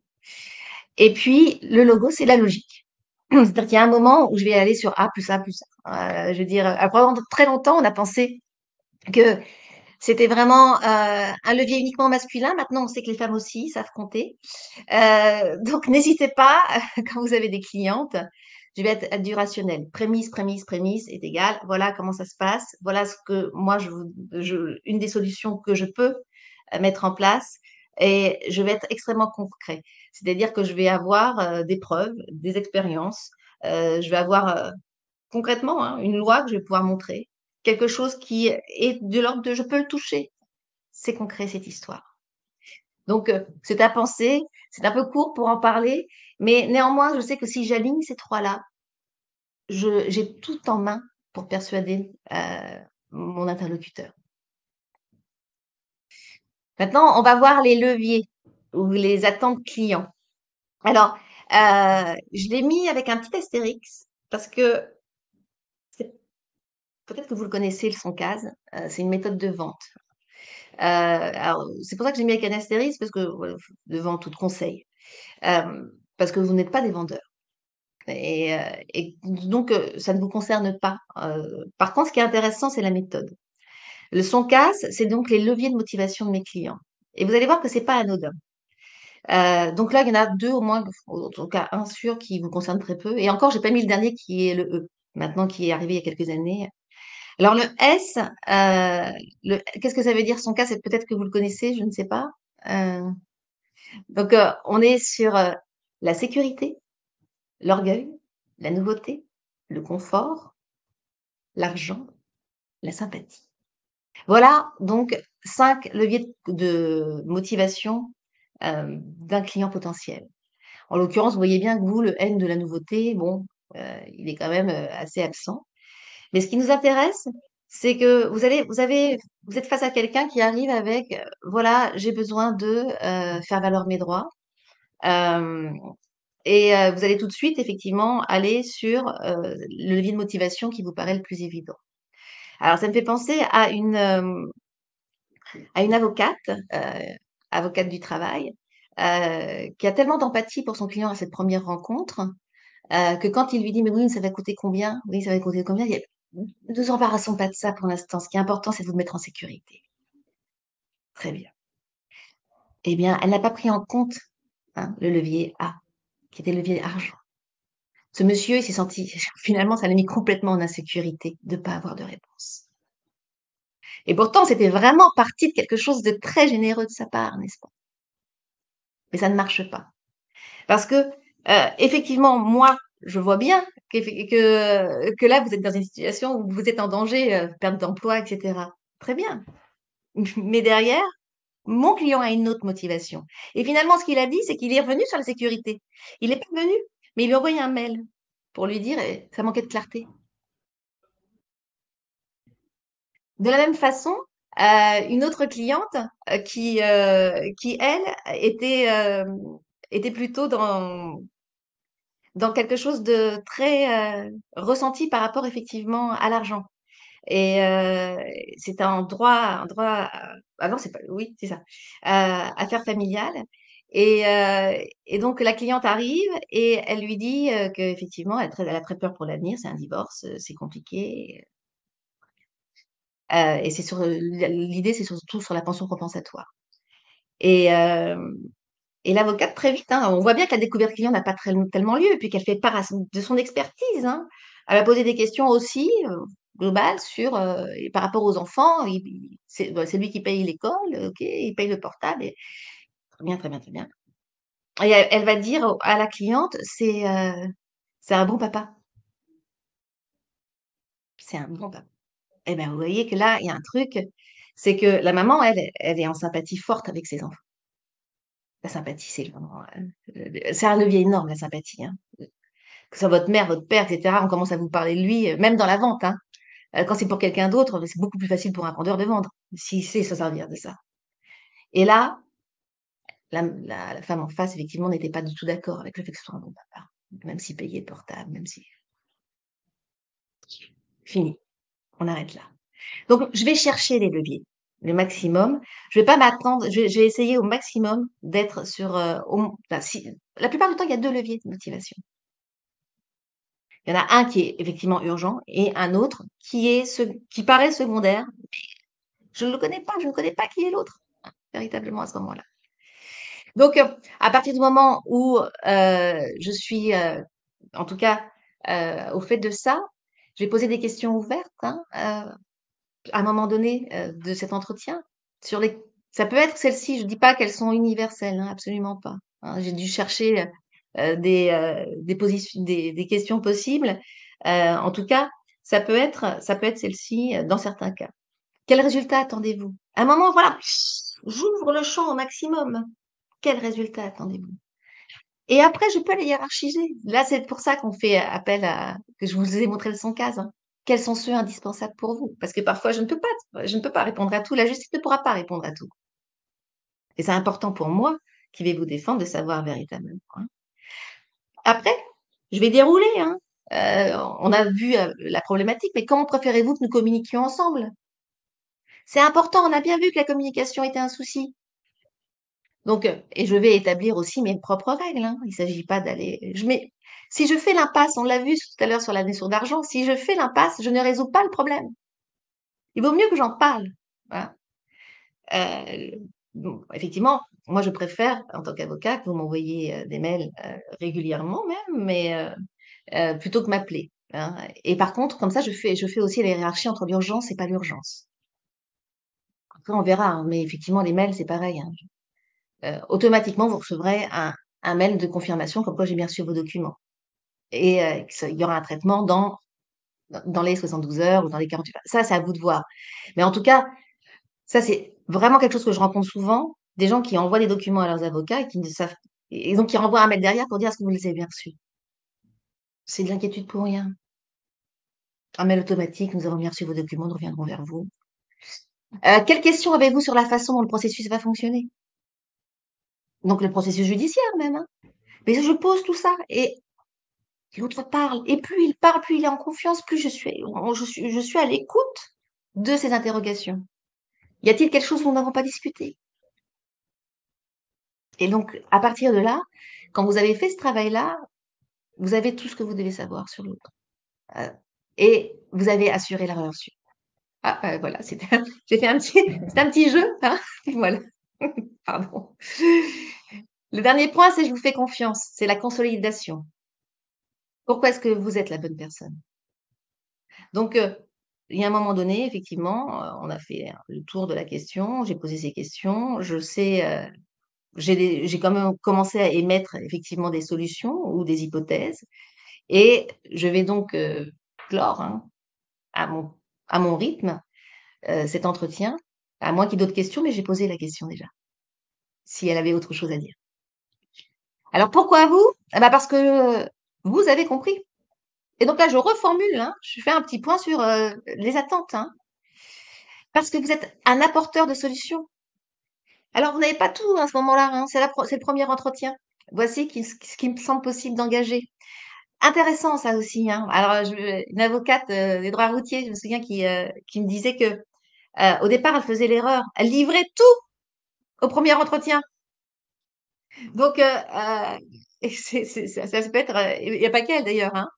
[SPEAKER 2] Et puis, le logo, c'est la logique. C'est-à-dire qu'il y a un moment où je vais aller sur A plus A plus A. Je veux dire, après très longtemps, on a pensé que c'était vraiment un levier uniquement masculin. Maintenant, on sait que les femmes aussi savent compter. Donc, n'hésitez pas, quand vous avez des clientes, je vais être du rationnel. Prémisse, prémisse, prémisse est égal. Voilà comment ça se passe. Voilà ce que moi, une des solutions que je peux mettre en place. Et je vais être extrêmement concret. C'est-à-dire que je vais avoir des preuves, des expériences. Je vais avoir concrètement hein, une loi que je vais pouvoir montrer. Quelque chose qui est de l'ordre de je peux le toucher. C'est concret cette histoire. Donc, c'est à penser, c'est un peu court pour en parler, mais néanmoins, je sais que si j'aligne ces trois-là, j'ai tout en main pour persuader mon interlocuteur. Maintenant, on va voir les leviers ou les attentes clients. Alors, je l'ai mis avec un petit astérix parce que peut-être que vous le connaissez, le Soncase. C'est une méthode de vente. Alors, c'est pour ça que j'ai mis avec un astérisque parce que voilà, devant tout conseil, parce que vous n'êtes pas des vendeurs. Et donc, ça ne vous concerne pas. Par contre, ce qui est intéressant, c'est la méthode. Le son casse, c'est donc les leviers de motivation de mes clients. Et vous allez voir que c'est pas anodin. Donc là, il y en a deux au moins, en tout cas un sûr qui vous concerne très peu. Et encore, j'ai pas mis le dernier qui est le E, maintenant qui est arrivé il y a quelques années. Alors le S, qu'est-ce que ça veut dire son cas? C'est peut-être que vous le connaissez, je ne sais pas. Euh, donc on est sur la sécurité, l'orgueil, la nouveauté, le confort, l'argent, la sympathie. Voilà donc 5 leviers de motivation d'un client potentiel. En l'occurrence, vous voyez bien que vous, le N de la nouveauté, bon, il est quand même assez absent. Mais ce qui nous intéresse, c'est que vous êtes face à quelqu'un qui arrive avec, voilà, j'ai besoin de faire valoir mes droits. Euh, vous allez tout de suite, effectivement, aller sur le levier de motivation qui vous paraît le plus évident. Alors, ça me fait penser à une avocate, avocate du travail, qui a tellement d'empathie pour son client à cette première rencontre, que quand il lui dit: «Mais oui, ça va coûter combien? Oui, ça va coûter combien?» Il y a: «Ne nous embarrassons pas de ça pour l'instant. Ce qui est important, c'est de vous mettre en sécurité». Très bien. Eh bien, elle n'a pas pris en compte, hein, le levier A, qui était le levier argent. Ce monsieur, il s'est senti finalement, ça l'a mis complètement en insécurité de pas avoir de réponse. Et pourtant, c'était vraiment parti de quelque chose de très généreux de sa part, n'est-ce pas? Mais ça ne marche pas. Parce que, effectivement, moi, je vois bien que là, vous êtes dans une situation où vous êtes en danger, perte d'emploi, et cetera. Très bien. Mais derrière, mon client a une autre motivation. Et finalement, ce qu'il a dit, c'est qu'il est revenu sur la sécurité. Il n'est pas venu, mais il lui a envoyé un mail pour lui dire, ça manquait de clarté. De la même façon, une autre cliente qui elle, était plutôt dans quelque chose de très ressenti par rapport effectivement à l'argent. Et c'était en droit, ah non, c'est pas, oui, c'est ça, affaires familiales. Et donc la cliente arrive et elle lui dit qu'effectivement, elle a très peur pour l'avenir, c'est un divorce, c'est compliqué. Et l'idée, c'est surtout sur la pension compensatoire. Et, euh, et l'avocate, très vite, hein, on voit bien que la découverte client n'a pas tellement lieu, puis qu'elle fait part de son expertise, hein. Elle a posé des questions aussi globales sur, et par rapport aux enfants. C'est lui qui paye l'école, ok, il paye le portable. Très bien, très bien, très bien. Et elle va dire à la cliente, c'est un bon papa. C'est un bon papa. Eh bien, vous voyez que là, il y a un truc, c'est que la maman, elle est en sympathie forte avec ses enfants. La sympathie, c'est un levier énorme, la sympathie, hein. Que ce soit votre mère, votre père, etc., on commence à vous parler de lui, même dans la vente, hein. Quand c'est pour quelqu'un d'autre, c'est beaucoup plus facile pour un vendeur de vendre, s'il sait se servir de ça. Et là, la femme en face, effectivement, n'était pas du tout d'accord avec le fait que ce soit un bon papa. Même s'il payait le portable, même si... Fini, on arrête là. Donc, je vais chercher les leviers, le maximum. Je vais pas m'attendre, je vais essayer au maximum d'être sur... la plupart du temps, il y a deux leviers de motivation. Il y en a un qui est effectivement urgent et un autre qui paraît secondaire. Je ne le connais pas, je ne connais pas qui est l'autre, véritablement à ce moment-là. Donc, à partir du moment où je suis, en tout cas, au fait de ça, je vais poser des questions ouvertes, hein, à un moment donné de cet entretien. Sur les... Ça peut être celles-ci, je ne dis pas qu'elles sont universelles, hein, absolument pas, hein. J'ai dû chercher des questions possibles. En tout cas, ça peut être celle-ci dans certains cas. Quel résultat attendez-vous? À un moment, voilà, j'ouvre le champ au maximum. Quel résultat attendez-vous? Et après, je peux les hiérarchiser. Là, c'est pour ça qu'on fait appel à, que je vous ai montré le son case, hein. Quels sont ceux indispensables pour vous? Parce que parfois, je ne peux pas répondre à tout. La justice ne pourra pas répondre à tout. Et c'est important pour moi, qui vais vous défendre, de savoir véritablement, hein. Après, je vais dérouler, hein. On a vu, la problématique, mais comment préférez-vous que nous communiquions ensemble? C'est important, on a bien vu que la communication était un souci. Donc, et je vais établir aussi mes propres règles, hein. Il s'agit pas d'aller si je fais l'impasse, on l'a vu tout à l'heure sur la notion d'argent, si je fais l'impasse, je ne résous pas le problème. Il vaut mieux que j'en parle, voilà. Bon, effectivement, moi je préfère, en tant qu'avocat, que vous m'envoyiez, des mails, régulièrement même, mais plutôt que m'appeler, hein. Et par contre, comme ça, je fais aussi la hiérarchie entre l'urgence et pas l'urgence. Après on verra, hein, mais effectivement les mails, c'est pareil, hein. Automatiquement, vous recevrez un mail de confirmation comme quoi j'ai bien reçu vos documents et il y aura un traitement dans les 72 heures ou dans les 48 heures. Ça, c'est à vous de voir. Mais en tout cas, ça, c'est vraiment quelque chose que je rencontre souvent, des gens qui envoient des documents à leurs avocats et qui ne savent et donc qui renvoient un mail derrière pour dire: «Est-ce que vous les avez bien reçus?» C'est de l'inquiétude pour rien. Un mail automatique: «Nous avons bien reçu vos documents, nous reviendrons vers vous». Quelles questions avez-vous sur la façon dont le processus va fonctionner? Donc le processus judiciaire même, hein. Mais je pose tout ça et l'autre parle et plus il parle, plus il est en confiance, plus je suis à l'écoute de ses interrogations. Y a-t-il quelque chose dont nous n'avons pas discuté? Et donc à partir de là, quand vous avez fait ce travail-là, vous avez tout ce que vous devez savoir sur l'autre, heu et vous avez assuré la relation. Ah, voilà, j'ai fait c'était un petit jeu, hein, voilà. Pardon. Le dernier point, c'est je vous fais confiance, c'est la consolidation. Pourquoi est-ce que vous êtes la bonne personne? Donc, il y a un moment donné, effectivement, on a fait le tour de la question, j'ai posé ces questions, je sais, j'ai quand même commencé à émettre effectivement des solutions ou des hypothèses et je vais donc, clore, hein, à mon rythme, cet entretien, à moins qu'il y ait d'autres questions, mais j'ai posé la question déjà, si elle avait autre chose à dire. Alors pourquoi vous? Eh bah, parce que, vous avez compris et donc là je reformule, hein, je fais un petit point sur, les attentes, hein. Parce que vous êtes un apporteur de solutions. Alors vous n'avez pas tout à ce moment-là, hein, c'est le premier entretien. Voici ce qui me semble possible d'engager. Intéressant ça aussi, hein. Alors une avocate, des droits routiers, je me souviens qui me disait que, au départ, elle faisait l'erreur. Elle livrait tout au premier entretien. Donc et ça peut être, il y a pas qu'elle d'ailleurs, hein.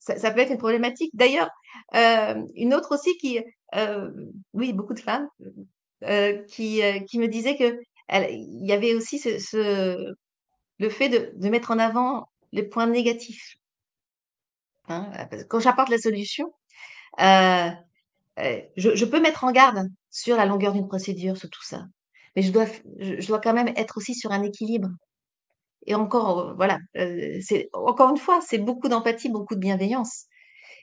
[SPEAKER 2] Ça peut être une problématique. D'ailleurs, une autre aussi oui, beaucoup de femmes, qui me disaient il y avait aussi le fait de mettre en avant les points négatifs, hein. Parce que quand j'apporte la solution, heu je peux mettre en garde sur la longueur d'une procédure, sur tout ça. Mais je dois quand même être aussi sur un équilibre et encore, voilà, c'est encore une fois, c'est beaucoup d'empathie, beaucoup de bienveillance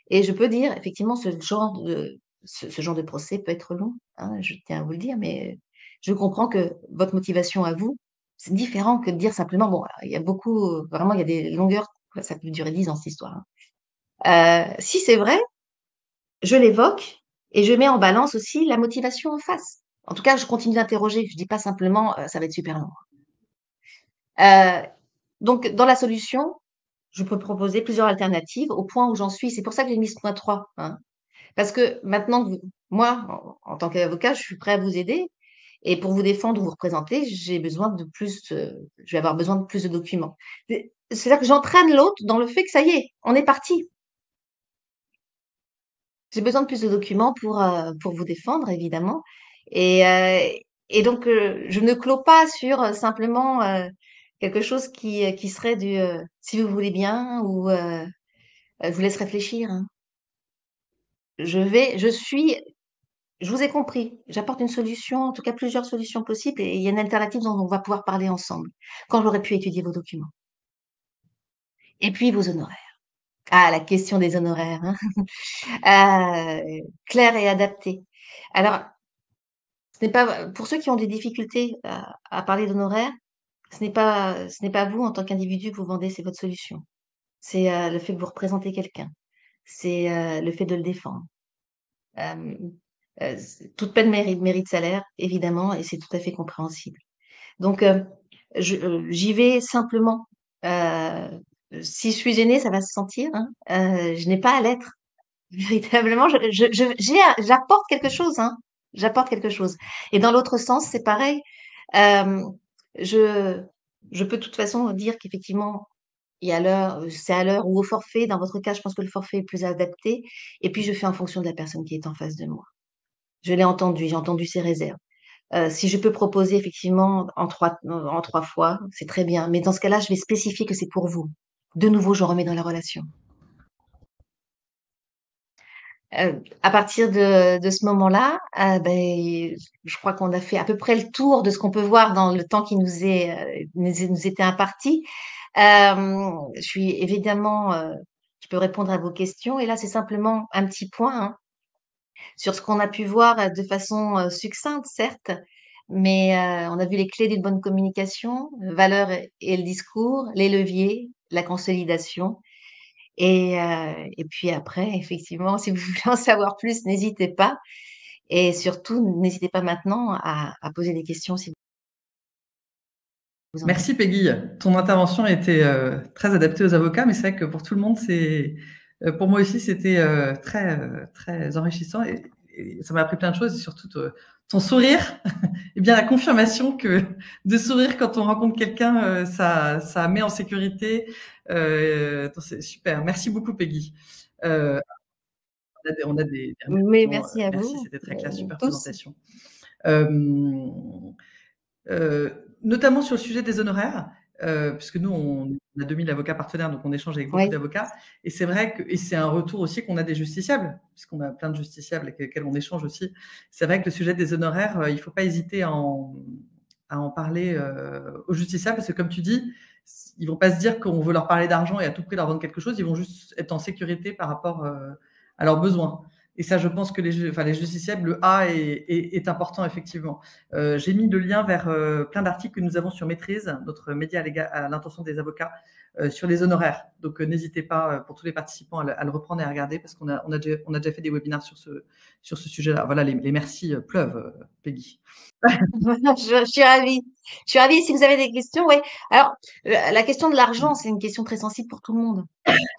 [SPEAKER 2] et je peux dire effectivement ce genre de procès peut être long, hein, je tiens à vous le dire, mais je comprends que votre motivation à vous, c'est différent que de dire simplement: «Bon, alors il y a beaucoup, vraiment il y a des longueurs, ça peut durer 10 ans cette histoire, hein». Si c'est vrai, je l'évoque et je mets en balance aussi la motivation en face. En tout cas, je continue d'interroger, je dis pas simplement, «Ça va être super long». Heu, donc dans la solution, je peux proposer plusieurs alternatives au point où j'en suis. C'est pour ça que j'ai mis ce point 3, hein. Parce que maintenant que moi, en tant qu'avocat, je suis prêt à vous aider et pour vous défendre ou vous représenter, je vais avoir besoin de plus de documents. C'est-à-dire que j'entraîne l'autre dans le fait que ça y est, on est parti. J'ai besoin de plus de documents pour vous défendre évidemment et donc je ne clôt pas sur, simplement, quelque chose qui serait «si vous voulez bien» ou «je vous laisse réfléchir», hein. Je vous ai compris, j'apporte une solution, en tout cas plusieurs solutions possibles et il y a une alternative dont on va pouvoir parler ensemble, quand j'aurai pu étudier vos documents. Et puis vos honoraires. Ah, la question des honoraires, hein. Clair et adapté. Alors ce n'est pas pour ceux qui ont des difficultés à parler d'honoraires, ce n'est pas vous en tant qu'individu que vous vendez, c'est votre solution. C'est, le fait que vous représentez quelqu'un. C'est, le fait de le défendre. Hem toute peine mérite salaire, évidemment, et c'est tout à fait compréhensible. Donc, j'y vais simplement. Si je suis gênée, ça va se sentir, hein. Je n'ai pas à l'être. Véritablement, j'apporte quelque chose, hein. J'apporte quelque chose. Et dans l'autre sens, c'est pareil. Euh, je, je peux de toute façon dire qu'effectivement, c'est à l'heure ou au forfait. Dans votre cas, je pense que le forfait est plus adapté. Et puis, je fais en fonction de la personne qui est en face de moi. Je l'ai entendu, j'ai entendu ses réserves. Si je peux proposer effectivement en trois fois, c'est très bien. Mais dans ce cas-là, je vais spécifier que c'est pour vous. De nouveau, je remets dans la relation. À partir de ce moment-là, je crois qu'on a fait à peu près le tour de ce qu'on peut voir dans le temps qui nous était imparti. Je suis évidemment, je peux répondre à vos questions. Et là, c'est simplement un petit point, hein, sur ce qu'on a pu voir de façon succincte, certes, mais on a vu les clés d'une bonne communication, valeur et le discours, les leviers, la consolidation. Et puis après, effectivement, si vous voulez en savoir plus, n'hésitez pas. Et surtout, n'hésitez pas maintenant à poser des questions si vous en avez.
[SPEAKER 1] Merci Peggy. Ton intervention était très adaptée aux avocats, mais c'est vrai que pour tout le monde, pour moi aussi, c'était très enrichissant et ça m'a appris plein de choses et surtout ton sourire et bien la confirmation que de sourire quand on rencontre quelqu'un, ça met en sécurité. C'est super. Merci beaucoup Peggy. On a des
[SPEAKER 2] Mais
[SPEAKER 1] remerciements.
[SPEAKER 2] merci à
[SPEAKER 1] Merci,
[SPEAKER 2] vous,
[SPEAKER 1] c'était très clair, super
[SPEAKER 2] tous.
[SPEAKER 1] présentation. Euh, Notamment sur le sujet des honoraires, puisque nous, on a 2000 avocats partenaires, donc on échange avec beaucoup
[SPEAKER 2] Oui.
[SPEAKER 1] d'avocats. Et c'est vrai que, et c'est un retour aussi qu'on a des justiciables, puisqu'on a plein de justiciables avec lesquels on échange aussi. C'est vrai que le sujet des honoraires, il ne faut pas hésiter à en parler aux justiciables, parce que comme tu dis, ils ne vont pas se dire qu'on veut leur parler d'argent et à tout prix leur vendre quelque chose, ils vont juste être en sécurité par rapport à leurs besoins. Et ça, je pense que les justiciables, le A est important, effectivement. J'ai mis le lien vers plein d'articles que nous avons sur Maîtrise, notre média à l'intention des avocats, sur les honoraires. Donc, n'hésitez pas, pour tous les participants, à le reprendre et à regarder, parce qu'on a déjà fait des webinaires sur ce sujet-là. Voilà, les merci pleuvent, Peggy.
[SPEAKER 2] Je suis ravie. Je suis ravie. Si vous avez des questions, oui. Alors, la question de l'argent, c'est une question très sensible pour tout le monde.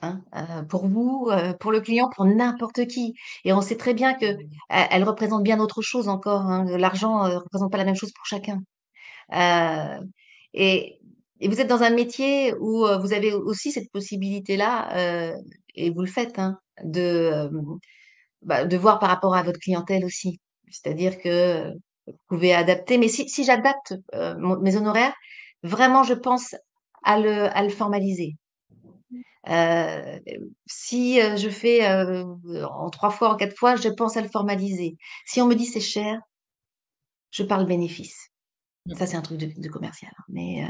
[SPEAKER 2] Hein, pour vous, pour le client, pour n'importe qui. Et on sait très bien que elle représente bien autre chose encore, hein. L'argent représente pas la même chose pour chacun. Euh, et, et vous êtes dans un métier où vous avez aussi cette possibilité-là, et vous le faites, hein, de voir par rapport à votre clientèle aussi. C'est-à-dire que vous pouvez adapter. Mais si j'adapte mes honoraires, vraiment, je pense à le formaliser. Euh, Si je fais en trois fois, en quatre fois, je pense à le formaliser. Si on me dit c'est cher, je parle bénéfice. Ça, c'est un truc de commercial, hein. Mais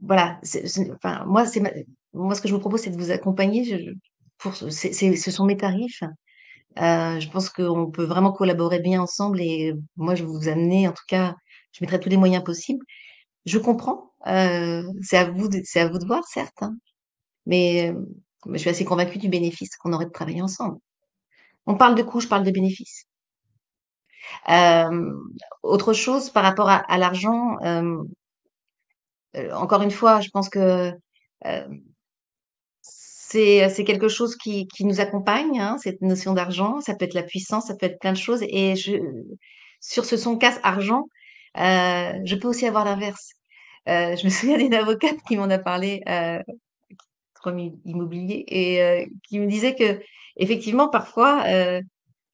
[SPEAKER 2] voilà, enfin, moi, ce que je vous propose, c'est de vous accompagner. Ce sont mes tarifs. Je pense qu'on peut vraiment collaborer bien ensemble et moi, je vais vous amener, en tout cas, je mettrai tous les moyens possibles. Je comprends. C'est à vous de voir, certes, hein, mais je suis assez convaincue du bénéfice qu'on aurait de travailler ensemble. On parle de coûts, je parle de bénéfices. Euh, Autre chose par rapport à l'argent, encore une fois, je pense que euh, c'est quelque chose qui nous accompagne, hein, cette notion d'argent. Ça peut être la puissance, ça peut être plein de choses. Et sur ce son casse argent, je peux aussi avoir l'inverse. Je me souviens d'une avocate qui m'en a parlé, immobilier, et qui me disait que effectivement, parfois,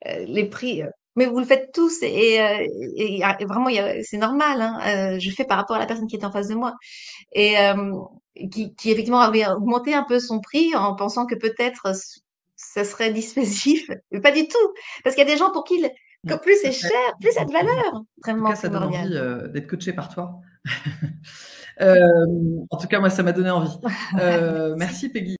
[SPEAKER 2] les prix. Mais vous le faites tous et vraiment, c'est normal, hein. Je fais par rapport à la personne qui est en face de moi et qui effectivement avait augmenté un peu son prix en pensant que peut-être ça serait dissuasif. Mais pas du tout, parce qu'il y a des gens pour qui que plus c'est cher, plus ça a de valeur,
[SPEAKER 1] En tout
[SPEAKER 2] extrêmement
[SPEAKER 1] cas, ça donne
[SPEAKER 2] primordial.
[SPEAKER 1] envie d'être coaché par toi. En tout cas, moi, ça m'a donné envie. Merci, Peggy.